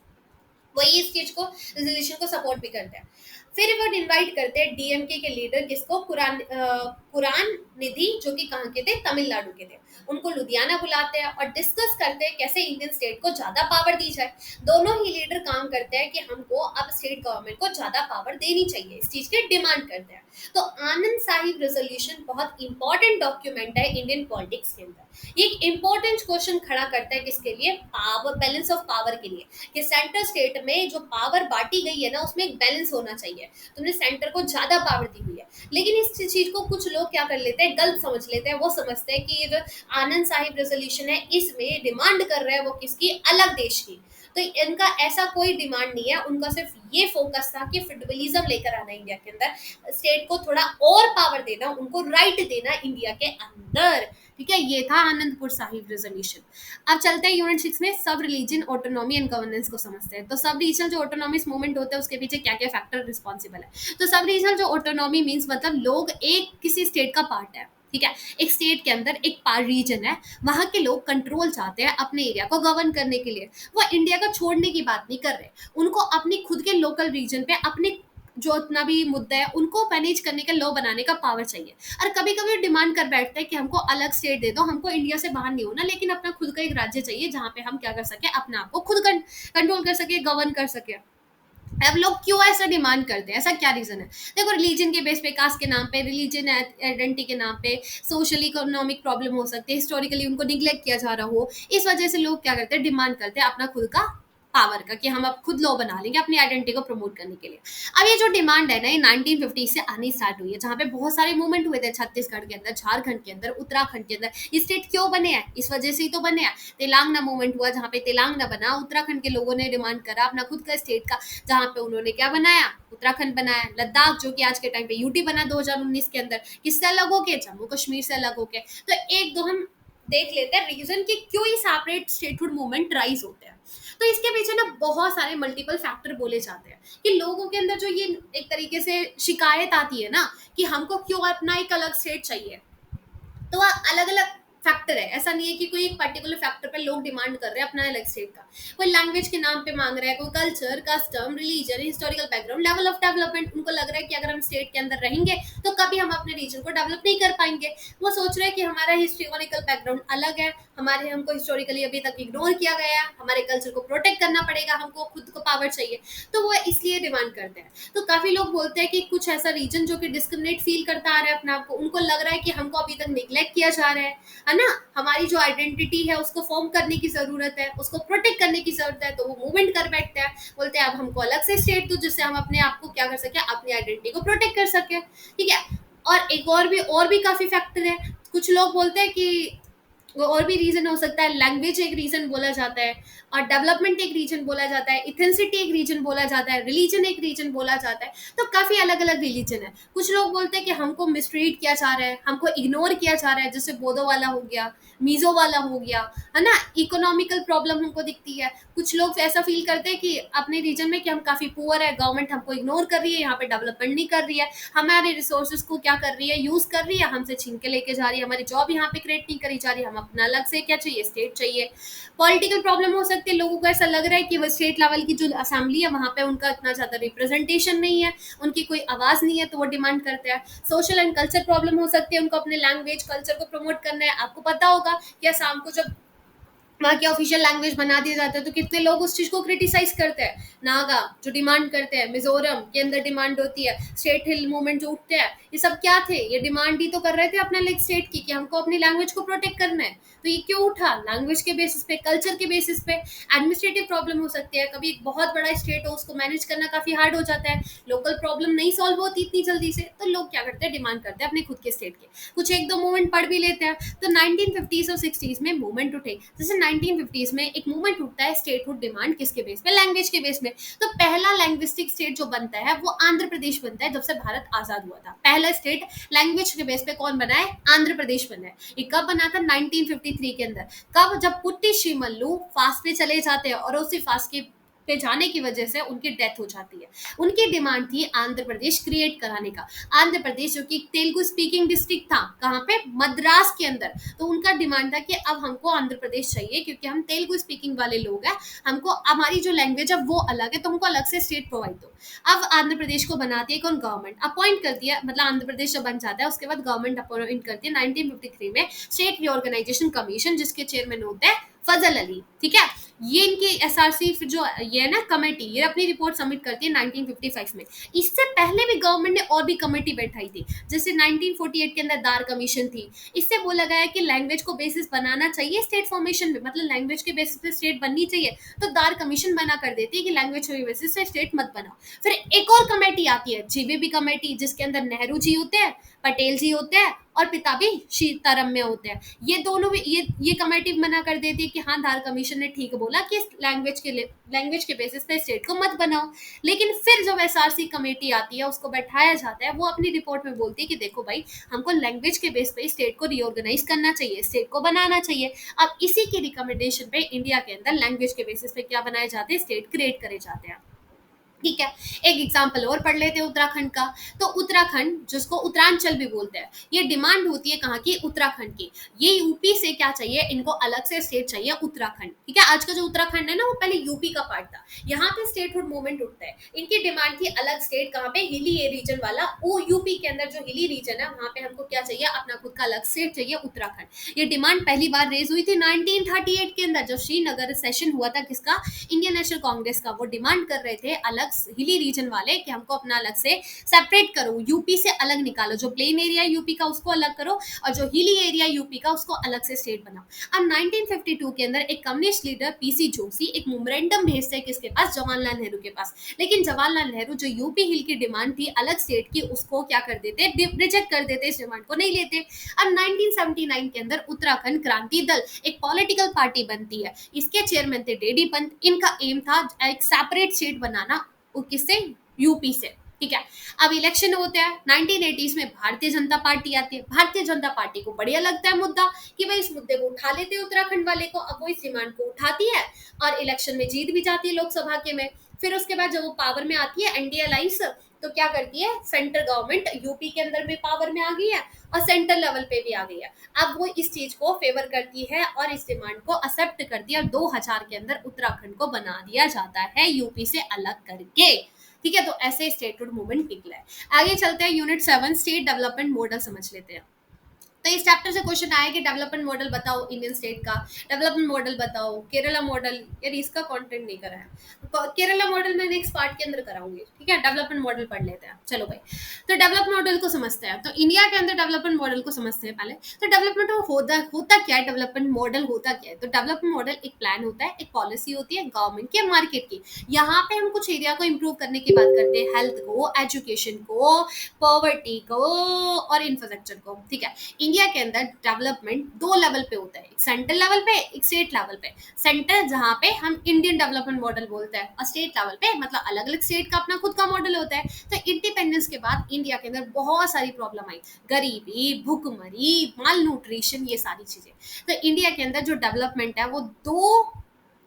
वही इस चीज को रेजोल्यूशन को सपोर्ट भी करते हैं। फिर वो इनवाइट करते हैं डीएमके के लीडर किसको, कुरान निधि, जो कि कहाँ के थे, तमिलनाडु के थे, उनको लुधियाना बुलाते हैं और डिस्कस करते हैं कैसे इंडियन स्टेट को ज्यादा पावर दी जाए। दोनों ही लीडर काम करते हैं कि हमको अब स्टेट गवर्नमेंट को ज्यादा पावर देनी चाहिए, इस चीज की डिमांड करते हैं। तो आनंद साहिब रेजोल्यूशन बहुत इंपॉर्टेंट डॉक्यूमेंट है इंडियन पॉलिटिक्स के अंदर। ये एक इंपॉर्टेंट क्वेश्चन खड़ा करता है किसके लिए, पावर, बैलेंस ऑफ पावर के लिए, कि सेंटर स्टेट में जो पावर बांटी गई है ना उसमें एक बैलेंस होना चाहिए। तुमने सेंटर को ज्यादा पावर दी हुई है, लेकिन इस चीज को कुछ लोग क्या कर लेते हैं, गलत समझ लेते हैं। वो समझते हैं कि ये जो आनंद साहिब रेजोल्यूशन है इसमें डिमांड कर रहे हैं वो किसकी, अलग देश की। तो इनका ऐसा कोई डिमांड नहीं है, उनका सिर्फ ये फोकस था कि फेडरलिज्म लेकर आना इंडिया के अंदर, स्टेट को थोड़ा और पावर देना, उनको राइट देना इंडिया के अंदर। ठीक है, ये था आनंदपुर साहिब रेजोल्यूशन। अब चलते हैं यूनिट 6 में, सब रिलीजन ऑटोनॉमी एंड गवर्नेंस को समझते हैं। तो सब रीजनल जो ऑटोनॉमिक मूवमेंट होता है उसके पीछे क्या क्या फैक्टर रिस्पॉन्सिबल है। तो सब रीजनल जो ऑटोनॉमी मीन्स मतलब लोग एक किसी स्टेट का पार्ट है, ठीक है। एक स्टेट के अंदर एक पार रीजन है, वहां के लोग कंट्रोल चाहते हैं अपने एरिया को गवर्न करने के लिए। वो इंडिया को छोड़ने की बात नहीं कर रहे, उनको अपनी खुद के लोकल रीजन पे अपने जो इतना भी मुद्दा है उनको मैनेज करने का लॉ बनाने का पावर चाहिए। और कभी कभी डिमांड कर बैठते हैं कि हमको अलग स्टेट दे दो, हमको इंडिया से बाहर नहीं होना, लेकिन अपना खुद का एक राज्य चाहिए जहाँ पे हम क्या कर सके, अपने आप को खुद कंट्रोल कर सके, गवर्न कर सके। अब लोग क्यों ऐसा डिमांड करते हैं, ऐसा क्या रीजन है? देखो, रिलीजन के बेस पे, कास्ट के नाम पे, रिलीजन आइडेंटिटी के नाम पे, सोशल इकोनॉमिक प्रॉब्लम हो सकती है, हिस्टोरिकली उनको निग्लेक्ट किया जा रहा हो, इस वजह से लोग क्या करते हैं, डिमांड करते हैं अपना खुद का पावर का, कि हम अब खुद लॉ बना लेंगे अपनी आइडेंटिटी को प्रमोट करने के लिए। अब ये जो डिमांड है ना, ये 1950 से आनी स्टार्ट हुई है, जहाँ पे बहुत सारे मूवमेंट हुए थे, छत्तीसगढ़ के अंदर, झारखंड के अंदर, उत्तराखंड के अंदर। ये स्टेट क्यों बने हैं, इस वजह से ही तो बने हैं। तेलंगाना मूवमेंट हुआ, जहाँ पे तेलंगाना बना, उत्तराखंड के लोगों ने डिमांड करा अपना खुद का स्टेट का, जहाँ पे उन्होंने क्या बनाया, उत्तराखंड बनाया। लद्दाख जो कि आज के टाइम पे यूटी बना 2019 के अंदर, किससे अलग होके, जम्मू कश्मीर से अलग होके। तो एक दो हम देख लेते हैं रीजन कि क्यों ये सेपरेट स्टेटहुड मूवमेंट राइज होते हैं। तो इसके पीछे ना बहुत सारे मल्टीपल फैक्टर बोले जाते हैं, कि लोगों के अंदर जो ये एक तरीके से शिकायत आती है ना, कि हमको क्यों अपना एक अलग स्टेट चाहिए। तो अलग अलग फैक्टर है, ऐसा नहीं है कि कोई एक पर्टिकुलर फैक्टर पे लोग डिमांड कर रहे हैं अपना अलग स्टेट का। कोई लैंग्वेज के नाम पे मांग रहा है, कोई culture, custom, religion, historical background, level of development, उनको लग रहा है कि अगर हम स्टेट के अंदर रहेंगे तो कभी हम अपने रीजन को डेवलप नहीं कर पाएंगे। वो सोच रहे हैं कि हमारा हिस्टोरिकल बैकग्राउंड अलग है, हमारे हमको हिस्टोरिकली अभी तक इग्नोर किया गया है, हमारे कल्चर को प्रोटेक्ट करना पड़ेगा, हमको खुद को पावर चाहिए। तो वो इसलिए डिमांड करते हैं। तो काफी लोग बोलते हैं कि कुछ ऐसा रीजन जो कि डिस्क्रिमिनेट फील करता आ रहा है अपने आप को, उनको लग रहा है कि हमको अभी तक निग्लेक्ट किया जा रहा है ना, हमारी जो आइडेंटिटी है उसको फॉर्म करने की जरूरत है, उसको प्रोटेक्ट करने की जरूरत है। तो वो मूवमेंट कर बैठते हैं, बोलते हैं अब हमको अलग से स्टेट दो, जिससे हम अपने आप को क्या कर सके, अपनी आइडेंटिटी को प्रोटेक्ट कर सके। ठीक है। और एक और भी काफी फैक्टर है। कुछ लोग बोलते हैं कि वो और भी रीजन हो सकता है, लैंग्वेज एक रीजन बोला जाता है, और डेवलपमेंट एक रीजन बोला जाता है, इथेंसिटी एक रीजन बोला जाता है, रिलीजन एक रीजन बोला जाता है। तो काफी अलग अलग रिलीजन है। कुछ लोग बोलते हैं कि हमको मिसट्रीट किया जा रहा है, हमको इग्नोर किया जा रहा है, जैसे बोदो वाला हो गया, मीजो वाला हो गया, है ना, इकोनॉमिकल प्रॉब्लम हमको दिखती है। कुछ लोग ऐसा फील करते हैं कि अपने रीजन में कि हम काफी पुअर है, गवर्नमेंट हमको इग्नोर कर रही है, यहाँ पे डेवलपमेंट नहीं कर रही है, हमारे रिसोर्सेज को क्या कर रही है, यूज कर रही है, हमसे छीन के लेके जा रही है, हमारी जॉब यहाँ पे क्रिएट नहीं करी जा रही, हम अपना अलग से क्या चाहिए, स्टेट चाहिए। पॉलिटिकल प्रॉब्लम हो सकती है, लोगों को ऐसा लग रहा है कि वो स्टेट लेवल की जो असेंबली है वहां पे उनका इतना ज्यादा रिप्रेजेंटेशन नहीं है, उनकी कोई आवाज नहीं है, तो वो डिमांड करते हैं। सोशल एंड कल्चर प्रॉब्लम हो सकती है, उनको अपने लैंग्वेज कल्चर को प्रमोट करना है। आपको पता होगा कि असम को जब वहाँ की ऑफिशियल लैंग्वेज बना दिया जाता है तो कितने लोग उस चीज को क्रिटिसाइज करते हैं। नागा जो डिमांड करते हैं, मिजोरम के अंदर डिमांड होती है, स्टेट हिल मूवमेंट जो उठते हैं, ये सब क्या थे, ये डिमांड ही तो कर रहे थे अपने लाइक स्टेट की, कि हमको अपनी लैंग्वेज को प्रोटेक्ट करना है। तो ये क्यों उठा, लैंग्वेज के बेसिस पे, कल्चर के बेसिस पे। एडमिनिस्ट्रेटिव प्रॉब्लम हो सकती है, कभी एक बहुत बड़ा स्टेट हो, उसको मैनेज करना काफी हार्ड हो जाता है, लोकल प्रॉब्लम नहीं सॉल्व होती इतनी जल्दी से, तो लोग क्या करते हैं, डिमांड करते हैं अपने खुद के स्टेट के। कुछ एक दो मूवमेंट पढ़ भी लेते हैं। तो 1950s और 60s में मूवमेंट उठे। जैसे 1950s में एक मूवमेंट उठता है स्टेटहुड डिमांड, किसके बेस पे, लैंग्वेज के बेस में। तो पहला लैंग्विस्टिक स्टेट जो बनता है वो आंध्र प्रदेश बनता है, जब से भारत आजाद हुआ था। पहला स्टेट लैंग्वेज के बेस पे कौन बना है, आंध्र प्रदेश बना है। ये कब बना था, 1953 के अंदर। कब, जब पुट्टी श्रीमल्लू फास्ट पे चले जाते हैं और उसी फास्ट के पे जाने की वजह से उनकी डेथ हो जाती है। उनकी डिमांड थी आंध्र प्रदेश क्रिएट कराने का। आंध्र प्रदेश जो कि तेलुगु स्पीकिंग डिस्ट्रिक्ट था, कहाँ पे, मद्रास के अंदर। तो उनका डिमांड था कि अब हमको आंध्र प्रदेश चाहिए, क्योंकि हम तेलुगु स्पीकिंग वाले लोग हैं, हमको हमारी जो लैंग्वेज है वो अलग है, तो हमको अलग से स्टेट प्रोवाइड दो। अब आंध्र प्रदेश को बनाती है कौन, गवर्नमेंट अपॉइंट करती है, मतलब आंध्र प्रदेश जब बन जाता है उसके बाद गवर्नमेंट अपॉइंट करती है 1953 में स्टेट रिओर्गेनाइजेशन कमीशन, जिसके चेयरमैन होते हैं फजल अली। ठीक है। ये इनकी एसआरसी जो ये है ना कमेटी, ये अपनी रिपोर्ट सबमिट करती है 1955 में। इससे पहले भी गवर्नमेंट ने और भी कमेटी बैठाई थी, जैसे 1948 के अंदर दार कमीशन थी। इससे बोला गया है कि लैंग्वेज को बेसिस बनाना चाहिए स्टेट फॉर्मेशन में, मतलब लैंग्वेज के बेसिस पे स्टेट बननी चाहिए। तो दार कमीशन बना कर देती है कि लैंग्वेज के बेसिस पे स्टेट मत बनाओ। फिर एक और कमेटी आती है, जीबीबी कमेटी, जिसके अंदर नेहरू जी होते हैं, पटेल जी होते हैं, और पिता भी सीताराम में होते हैं। ये दोनों भी ये कमेटी मना कर देती है कि हाँ, धार कमीशन ने ठीक बोला कि लैंग्वेज के बेसिस पे स्टेट को मत बनाओ। लेकिन फिर जब एसआरसी कमेटी आती है, उसको बैठाया जाता है, वो अपनी रिपोर्ट में बोलती है कि देखो भाई, हमको लैंग्वेज के बेस पे स्टेट को रीऑर्गेनाइज करना चाहिए, स्टेट को बनाना चाहिए। अब इसी की रिकमेंडेशन पे इंडिया के अंदर लैंग्वेज के बेसिस पे क्या बनाए जाते हैं, स्टेट क्रिएट करे जाते हैं। ठीक है। एक एग्जाम्पल और पढ़ लेते हैं उत्तराखंड का। तो उत्तराखंड, जिसको उत्तरांचल भी बोलते हैं, ये डिमांड होती है कहाँ की? उत्तराखंड की। ये यूपी से क्या चाहिए इनको? अलग से स्टेट चाहिए उत्तराखंड। ठीक है, आज का जो उत्तराखंड है ना, वो पहले यूपी का पार्ट था। यहाँ पे स्टेटहुड मूवमेंट उठता है। इनकी डिमांड थी अलग स्टेट, कहाँ पे? हिली ए रीजन वाला। वो यूपी के अंदर जो हिली रीजन है, वहां पे हमको क्या चाहिए? अपना खुद का अलग स्टेट चाहिए, उत्तराखंड। ये डिमांड पहली बार रेज हुई थी 1938 के अंदर, जब श्रीनगर सेशन हुआ था किसका? इंडियन नेशनल कांग्रेस का। वो डिमांड कर रहे थे अलग हिली रीजन वाले कि हमको अपना अलग से सेपरेट करो, यूपी से अलग निकालो, जो प्लेन एरिया यूपी का उसको अलग करो, और जो हिली एरिया यूपी का उसको अलग से स्टेट बनाओ। अब 1952 के अंदर एक कम्युनिस्ट लीडर पीसी जोशी एक मेमोरेंडम भेजते हैं किसके पास? जवाहरलाल नेहरू के पास। लेकिन जवाहरलाल नेहरू जो यूपी हिल की डिमांड थी अलग स्टेट की, उसको क्या कर देते? रिजेक्ट कर देते, इस डिमांड को नहीं लेते। अब 1979 के अंदर उत्तराखंड क्रांति दल एक पॉलिटिकल पार्टी बनती है। इसके चेयरमैन थे डेडी पंत। इनका एम था एक सेपरेट स्टेट बनाना, किससे? यूपी से। ठीक है। अब इलेक्शन होते हैं 1980s में, भारतीय जनता पार्टी आती है। भारतीय जनता पार्टी को बढ़िया लगता है मुद्दा कि भाई इस मुद्दे को उठा लेते हैं उत्तराखंड वाले को। अब वो इस डिमांड को उठाती है और इलेक्शन में जीत भी जाती है लोकसभा के में। फिर उसके बाद जब वो पावर में आती है एनडीए अलायंस, तो क्या करती है? सेंट्रल गवर्नमेंट यूपी के अंदर भी पावर में आ गई है और सेंट्रल लेवल पे भी आ गई है। अब वो इस चीज को फेवर करती है और इस डिमांड को एक्सेप्ट करती है, और 2000 के अंदर उत्तराखंड को बना दिया जाता है यूपी से अलग करके। ठीक है, तो ऐसे स्टेटहुड मूवमेंट निकला है। आगे चलते हैं, यूनिट 7 स्टेट डेवलपमेंट मॉडल समझ लेते हैं। तो इस चैप्टर से क्वेश्चन आया कि डेवलपमेंट मॉडल बताओ इंडियन स्टेट का। डेवलपमेंट मॉडल बताओ। केरला मॉडल, यार इसका कंटेंट नहीं करा है। केरला मॉडल मैं नेक्स्ट पार्ट के अंदर कराऊंगी। ठीक है, डेवलपमेंट मॉडल पढ़ लेते हैं, चलो भाई। तो डेवलपमेंट मॉडल को समझते हैं। तो इंडिया के अंदर डेवलपमेंट मॉडल को समझते हैं पहले। तो डेवलपमेंट होता क्या है? डेवलपमेंट मॉडल होता क्या है? तो डेवलपमेंट मॉडल एक प्लान होता है, एक पॉलिसी होती है गवर्नमेंट की, मार्केट की। यहाँ पे हम कुछ एरिया को इंप्रूव करने की बात करते हैं, हेल्थ को, एजुकेशन को, पॉवर्टी को और इंफ्रास्ट्रक्चर को। ठीक है। इंडिया के अंदर डेवलपमेंट दो लेवल पे होता है, एक सेंट्रल लेवल पे, एक स्टेट लेवल पे। सेंटर जहाँ पे हम इंडियन डेवलपमेंट मॉडल बोलते हैं, और स्टेट लेवल पे मतलब अलग अलग स्टेट का अपना खुद का मॉडल होता है। तो इंडिपेंडेंस के बाद इंडिया के अंदर बहुत सारी प्रॉब्लम आई, गरीबी, भूखमरी, माल न्यूट्रिशन, ये सारी चीजें। तो इंडिया के अंदर जो डेवलपमेंट है वो दो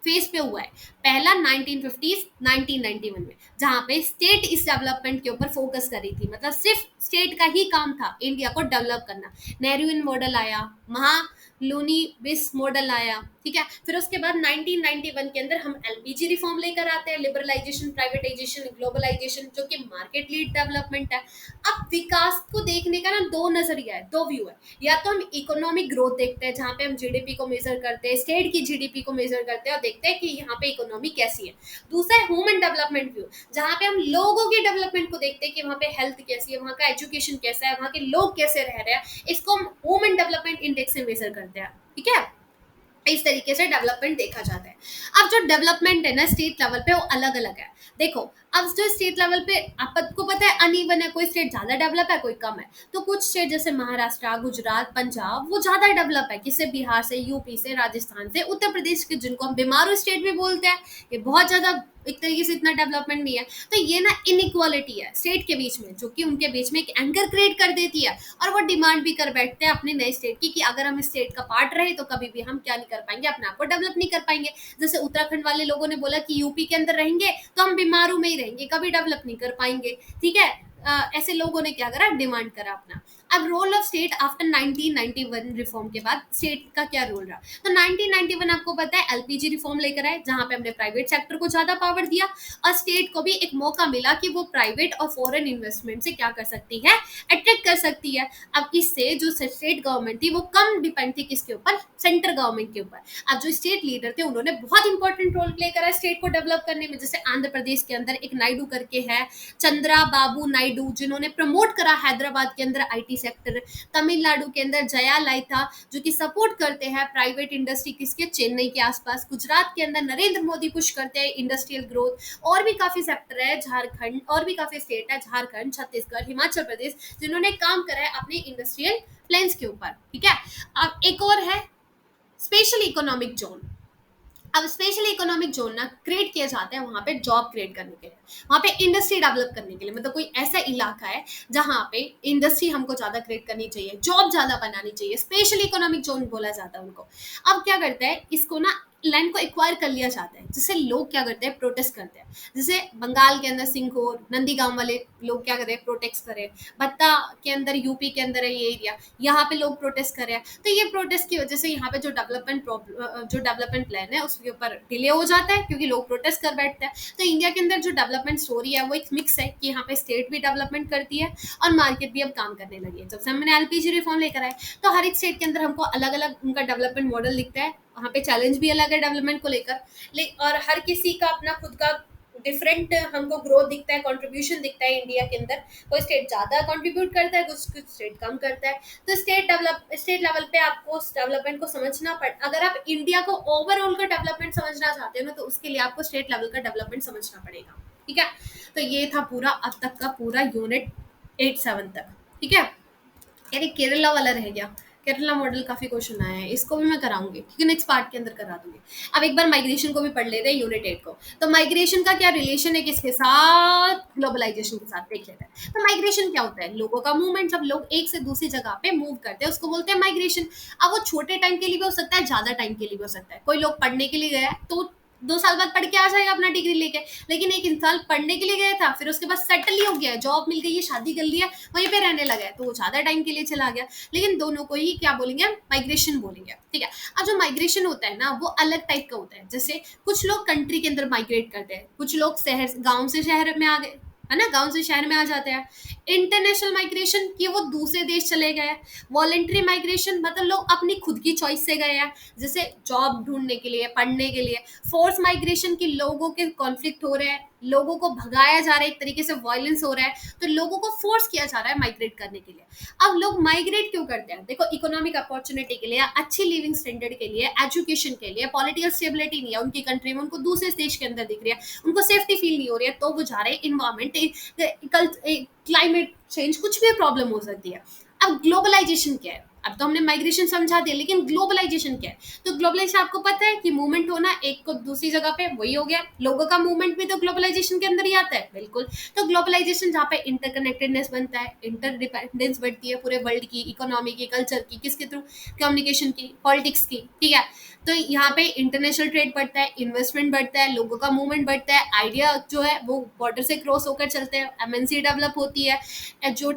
फेज पे हुआ है। पहला 1950s 1991 में, जहां पे स्टेट इस डेवलपमेंट के ऊपर फोकस कर रही थी, मतलब सिर्फ स्टेट का ही काम था इंडिया को डेवलप करना। नेहरूविन मॉडल आया, महालूनी बिस मॉडल आया। ठीक है। फिर उसके बाद 1991 के अंदर हम एलपीजी रिफॉर्म लेकर आते हैं, लिबरलाइजेशन, प्राइवेटाइजेशन, ग्लोबलाइजेशन, जो कि मार्केट लीड डेवलपमेंट है। अब विकास को देखने का ना दो नजरिया है, दो व्यू है। या तो हम इकोनॉमिक ग्रोथ देखते हैं, जहां पे हम जीडीपी को मेजर करते हैं, स्टेट की जीडीपी को मेजर करते हैं और देखते हैं कि यहाँ पे इकोनॉमी कैसी है। दूसरा है ह्यूमन डेवलपमेंट व्यू, जहाँ पे हम लोगों की डेवलपमेंट को देखते हैं कि वहाँ पे हेल्थ कैसी है, वहाँ का एजुकेशन कैसा है, वहाँ के लोग कैसे रह रहे हैं। इसको हम ह्यूमन डेवलपमेंट इंडेक्स से मेजर करते हैं। ठीक है। इस तरीके से डेवलपमेंट देखा जाता है। अब जो डेवलपमेंट है ना स्टेट लेवल पे, वो अलग अलग है। देखो, अब जो स्टेट लेवल पे आपको पता है अनइवन है, कोई स्टेट ज्यादा डेवलप है, कोई कम है। तो कुछ स्टेट जैसे महाराष्ट्र, गुजरात, पंजाब, वो ज्यादा डेवलप है, किससे? बिहार से, यूपी से, राजस्थान से, उत्तर प्रदेश के, जिनको हम बीमारू स्टेट भी बोलते हैं, ये बहुत ज्यादा एक तरीके से इतना डेवलपमेंट नहीं है। तो ये ना इनइक्वालिटी है स्टेट के बीच में, जो कि उनके बीच में एक एंकर क्रिएट कर देती है। और वो डिमांड भी कर बैठते हैं अपने नए स्टेट की कि अगर हम इस स्टेट का पार्ट रहे तो कभी भी हम क्या नहीं कर पाएंगे, अपने आप को डेवलप नहीं कर पाएंगे। जैसे उत्तराखंड वाले लोगों ने बोला कि यूपी के अंदर रहेंगे तो हम बीमारू में ही रहेंगे, कभी डेवलप नहीं कर पाएंगे। ठीक है। ऐसे लोगों ने क्या करा? डिमांड करा अपना। अब role of state after 1991 reform के बाद स्टेट का क्या रोल रहा? तो 1991 आपको पता है एलपीजी रिफॉर्म लेकर आए, जहां पे हमने प्राइवेट सेक्टर को ज्यादा पावर दिया और स्टेट को भी एक मौका मिला कि वो प्राइवेट और फॉरेन इन्वेस्टमेंट से क्या कर सकती है? अट्रैक्ट कर सकती है। अब इससे जो स्टेट गवर्नमेंट थी वो कम डिपेंड थी किसके ऊपर? सेंट्रल गवर्नमेंट के ऊपर। अब जो स्टेट लीडर थे उन्होंने बहुत इंपॉर्टेंट रोल प्ले करा स्टेट को डेवलप करने में। जैसे आंध्र प्रदेश के अंदर एक नायडू करके है, चंद्रा बाबू नायडू, जिन्होंने प्रमोट करा हैदराबाद के अंदर आईटी सेक्टर। तमिलनाडु के अंदर जया लाइथा, जो कि सपोर्ट करते हैं प्राइवेट इंडस्ट्री किसके? चेन्नई के आसपास। गुजरात के अंदर नरेंद्र मोदी पुश करते हैं इंडस्ट्रियल ग्रोथ। और भी काफी सेक्टर है, झारखंड, और भी काफी स्टेट है, झारखंड, छत्तीसगढ़, हिमाचल प्रदेश, जिन्होंने काम करा है अपने इंडस्ट्रियल प्लान्स के ऊपर। ठीक है। अब एक और है स्पेशल इकोनॉमिक जोन। अब स्पेशल इकोनॉमिक जोन ना क्रिएट किया जाता है वहां पे जॉब क्रिएट करने के लिए, वहां पे इंडस्ट्री डेवलप करने के लिए। मतलब कोई ऐसा इलाका है जहां पे इंडस्ट्री हमको ज्यादा क्रिएट करनी चाहिए, जॉब ज्यादा बनानी चाहिए, स्पेशल इकोनॉमिक जोन बोला जाता है उनको। अब क्या करता है इसको ना लैंड को एक्वायर कर लिया जाता है, जिससे लोग क्या करते हैं, प्रोटेस्ट करते हैं। जैसे बंगाल के अंदर सिंघोर नंदीगांव वाले लोग क्या कर रहे हैं, प्रोटेस्ट कर रहे हैं। भत्ता के अंदर, यूपी के अंदर है ये एरिया, यहाँ पे लोग प्रोटेस्ट कर रहे हैं। तो ये प्रोटेस्ट की वजह से यहाँ पे जो डेवलपमेंट प्लान है उसके ऊपर डिले हो जाता है, क्योंकि लोग प्रोटेस्ट कर बैठते हैं। तो इंडिया के अंदर जो डेवलपमेंट स्टोरी है वो एक मिक्स है, कि यहाँ पे स्टेट भी डेवलपमेंट करती है और मार्केट भी अब काम करने लगी है। जब से हमने एलपीजी रिफॉर्म लेकर आए, तो हर एक स्टेट के अंदर हमको अलग अलग उनका डेवलपमेंट मॉडल दिखता है। वहाँ पे चैलेंज भी अलग है डेवलपमेंट को लेकर, और हर किसी का अपना खुद का डिफरेंट हमको ग्रोथ दिखता है, कंट्रीब्यूशन दिखता है इंडिया के अंदर। कोई स्टेट ज्यादा कंट्रीब्यूट करता है, कुछ कुछ स्टेट कम करता है। तो स्टेट लेवल पे आपको उस डेवलपमेंट को समझना पड़, अगर आप इंडिया को ओवरऑल का डेवलपमेंट समझना चाहते हो ना, तो उसके लिए आपको स्टेट लेवल का डेवलपमेंट समझना पड़ेगा। ठीक है, तो ये था पूरा अब तक का पूरा यूनिट 8-7 तक। ठीक है, यार केरला वाला रह गया। केरला मॉडल काफी क्वेश्चन आया है, इसको भी मैं कराऊंगी, ठीक है, नेक्स्ट पार्ट के अंदर करा दूंगी। अब एक बार माइग्रेशन को भी पढ़ लेते हैं, यूनिट 8 को। तो माइग्रेशन का क्या रिलेशन है किसके साथ, ग्लोबलाइजेशन के साथ, देख लेते हैं। तो माइग्रेशन क्या होता है, लोगों का मूवमेंट। जब लोग एक से दूसरी जगह पे मूव करते हैं उसको बोलते हैं माइग्रेशन। अब वो छोटे टाइम के लिए भी हो सकता है, ज्यादा टाइम के लिए भी हो सकता है। कोई लोग पढ़ने के लिए गया है तो 2 साल बाद पढ़ के आ जाएगा अपना डिग्री लेके। लेकिन एक इंसान पढ़ने के लिए गया था, फिर उसके बाद सेटल ही हो गया, जॉब मिल गई है, शादी कर लिया, वहीं पे रहने लगा है, तो वो ज्यादा टाइम के लिए चला गया। लेकिन दोनों को ही क्या बोलेंगे, माइग्रेशन बोलेंगे। ठीक है, अब जो माइग्रेशन होता है ना वो अलग टाइप का होता है। जैसे कुछ लोग कंट्री के अंदर माइग्रेट करते हैं, कुछ लोग शहर गांव से शहर में आ गए, है ना, गांव से शहर में आ जाते हैं। इंटरनेशनल माइग्रेशन की वो दूसरे देश चले गए। वॉलेंट्री माइग्रेशन मतलब लोग अपनी खुद की चॉइस से गए हैं, जैसे जॉब ढूंढने के लिए, पढ़ने के लिए। फोर्स माइग्रेशन की लोगों के कॉन्फ्लिक्ट हो रहे हैं, लोगों को भगाया जा रहा है, एक तरीके से वायलेंस हो रहा है, तो लोगों को फोर्स किया जा रहा है माइग्रेट करने के लिए। अब लोग माइग्रेट क्यों करते हैं, देखो, इकोनॉमिक अपॉर्चुनिटी के लिए, अच्छी लिविंग स्टैंडर्ड के लिए, एजुकेशन के लिए। पॉलिटिकल स्टेबिलिटी नहीं है उनकी कंट्री में, उनको दूसरे देश के अंदर दिख रही है, उनको सेफ्टी फील नहीं हो रही है, तो वो जा रहे हैं। इन्वायरमेंट, क्लाइमेट चेंज, कुछ भी प्रॉब्लम हो सकती है। अब ग्लोबलाइजेशन क्या है, अब तो हमने माइग्रेशन समझा दिया, लेकिन ग्लोबलाइजेशन क्या है। तो ग्लोबलाइजेशन आपको पता है कि मूवमेंट होना एक को दूसरी जगह पे, वही हो गया। लोगों का मूवमेंट भी तो ग्लोबलाइजेशन के अंदर ही आता है, बिल्कुल। तो ग्लोबलाइजेशन जहाँ पे इंटरकनेक्टेडनेस बनता है, इंटरडिपेंडेंस बढ़ती है पूरे वर्ल्ड की, इकोनॉमी की, कल्चर की, किसके थ्रू, कम्युनिकेशन की, पॉलिटिक्स की। ठीक है, तो यहाँ पे इंटरनेशनल ट्रेड बढ़ता है, इन्वेस्टमेंट बढ़ता है, लोगों का मूवमेंट बढ़ता है, आइडिया जो है वो बॉर्डर से क्रॉस होकर चलते हैं, एमएनसी डेवलप होती है, जो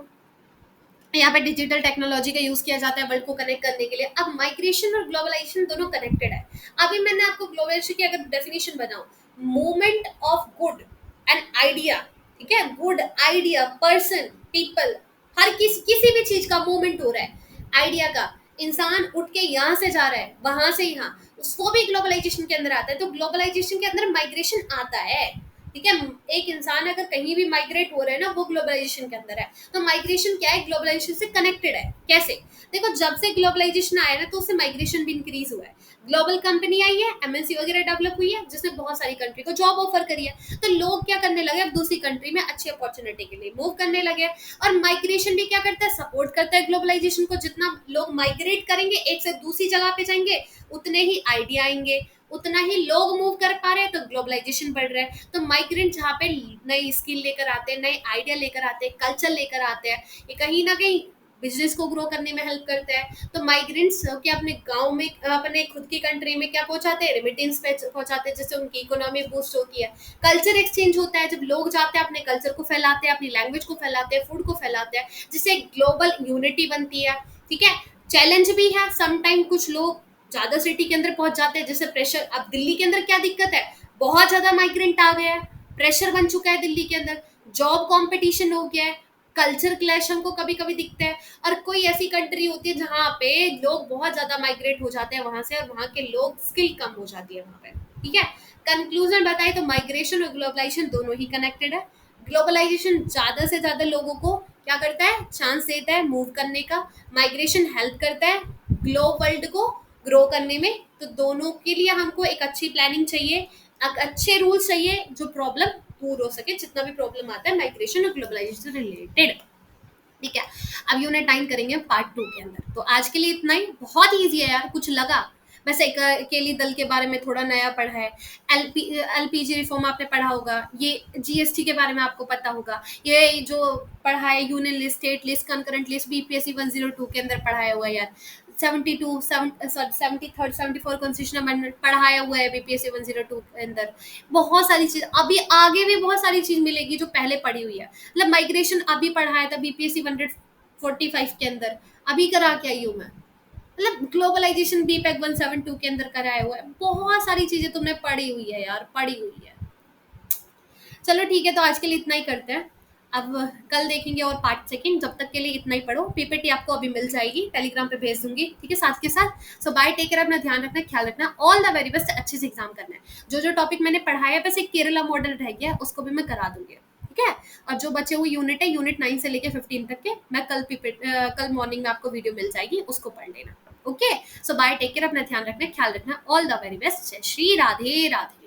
यहाँ पे डिजिटल टेक्नोलॉजी का यूज किया जाता है वर्ल्ड को कनेक्ट करने के लिए। अब माइग्रेशन और ग्लोबलाइजेशन दोनों कनेक्टेड है। अभी मैंने आपको ग्लोबलाइजेशन की अगर डेफिनेशन बनाऊं, movement of good and idea. ठीक है, गुड आइडिया, पर्सन, पीपल, हर किसी भी चीज का मूवमेंट हो रहा है, आइडिया का। इंसान उठ के यहाँ से जा रहा है, वहां से यहाँ, उसको भी ग्लोबलाइजेशन के अंदर आता है। तो ग्लोबलाइजेशन के अंदर माइग्रेशन आता है। ठीक है, एक इंसान अगर कहीं भी माइग्रेट हो रहा है ना, वो ग्लोबलाइजेशन के अंदर है। तो माइग्रेशन क्या है, ग्लोबलाइजेशन से कनेक्टेड है। कैसे, देखो, जब से ग्लोबलाइजेशन आया ना, तो उससे माइग्रेशन भी इंक्रीज हुआ है। ग्लोबल कंपनी आई है, एमएनसी वगैरह डेवलप हुई है, जिसने बहुत सारी कंट्री को जॉब ऑफर करी है। तो लोग क्या करने लगे, अब दूसरी कंट्री में अच्छी अपॉर्चुनिटी के लिए मूव करने लगे। और माइग्रेशन भी क्या करता है, सपोर्ट करता है ग्लोबलाइजेशन को। जितना लोग माइग्रेट करेंगे, एक से दूसरी जगह पे जाएंगे, उतने ही आइडिया आएंगे, उतना ही लोग मूव कर पा रहे हैं, तो ग्लोबलाइजेशन बढ़ रहा है। तो माइग्रेंट जहाँ पे नई स्किल लेकर आते हैं, नए आइडिया लेकर आते हैं, कल्चर लेकर आते हैं, ये कहीं ना कहीं बिजनेस को ग्रो करने में हेल्प करते हैं। तो माइग्रेंट्स क्या अपने गांव में, अपने खुद की कंट्री में क्या पहुंचाते हैं, रेमिटेंस पहुंचाते हैं, जिससे उनकी इकोनॉमी बूस्ट होती है। कल्चर एक्सचेंज होता है, जब लोग जाते हैं अपने कल्चर को फैलाते हैं, अपनी लैंग्वेज को फैलाते हैं, फूड को फैलाते हैं, जिससे ग्लोबल यूनिटी बनती है। ठीक है, चैलेंज भी है समटाइम, कुछ लोग ज्यादा सिटी के अंदर पहुंच जाते हैं, जैसे प्रेशर। अब दिल्ली के अंदर क्या दिक्कत है, बहुत ज्यादा माइग्रेंट आ गया है, प्रेशर बन चुका है दिल्ली के अंदर, जॉब कंपटीशन हो गया है, कल्चर क्लैश हमको कभी कभी दिखता है। और कोई ऐसी कंट्री होती है जहाँ पे लोग बहुत ज्यादा माइग्रेट हो जाते हैं वहां से, और वहां के लोग स्किल कम हो जाती है वहां पे। ठीक है, कंक्लूजन बताए तो माइग्रेशन और ग्लोबलाइजेशन दोनों ही कनेक्टेड है। ग्लोबलाइजेशन ज्यादा से ज्यादा लोगों को क्या करता है, चांस देता है मूव करने का। माइग्रेशन हेल्प करता है ग्लोब वर्ल्ड को ग्रो करने में। तो दोनों के लिए हमको एक अच्छी प्लानिंग चाहिए, एक अच्छे रूल्स चाहिए, जो प्रॉब्लम दूर हो सके, जितना भी प्रॉब्लम आता है माइग्रेशन और ग्लोबलाइजेशन से रिलेटेड। ठीक है, अब यूनिट 9 करेंगे पार्ट 2 के अंदर। तो आज के लिए इतना ही, बहुत ईजी है यार, कुछ लगा, बस एक अकेली दल के बारे में थोड़ा नया पढ़ा है। एलपीजी रिफॉर्म आपने पढ़ा होगा, ये जीएसटी के बारे में आपको पता होगा, ये जो पढ़ा है union list, state list, concurrent list, BPSC 102 के अंदर पढ़ाया हुआ है यार। 72 73rd 74 कॉन्स्टिट्यूशन अमेंडमेंट पढ़ाया हुआ है बीपीएससी 102 के अंदर। बहुत सारी चीज अभी आगे भी बहुत सारी चीज मिलेगी जो पहले पढ़ी हुई है। मतलब माइग्रेशन अभी पढ़ाया था बीपीएससी 145 के अंदर, अभी करा के आई हूँ मैं। मतलब ग्लोबलाइजेशन बीपैक 172 के अंदर कराया हुआ है। बहुत सारी चीजें तुमने पढ़ी हुई है यार, पढ़ी हुई है। चलो ठीक है, तो आज के लिए इतना ही करते हैं। अब कल देखेंगे और पार्ट सेकंड। जब तक के लिए इतना ही पढ़ो। पीपीटी आपको अभी मिल जाएगी, टेलीग्राम पे भेज दूंगी, ठीक है, साथ के साथ। सो बाय, टेक केयर, अपना ध्यान रखना, ख्याल रखना। ऑल द वेरी बेस्ट, अच्छे से एग्जाम करना है। जो जो टॉपिक मैंने पढ़ाया बस एक केरला मॉडल रह गया, उसको भी मैं करा दूंगी, ठीक है। और जो बचे हुए यूनिट है, यूनिट 9 से लेके 15 तक के, मैं कल मॉर्निंग में आपको वीडियो मिल जाएगी, उसको पढ़ लेना। ओके, सो बाय, टेक केयर, अपना ध्यान रखना, ख्याल रखना। All the very best. जय श्री राधे राधे।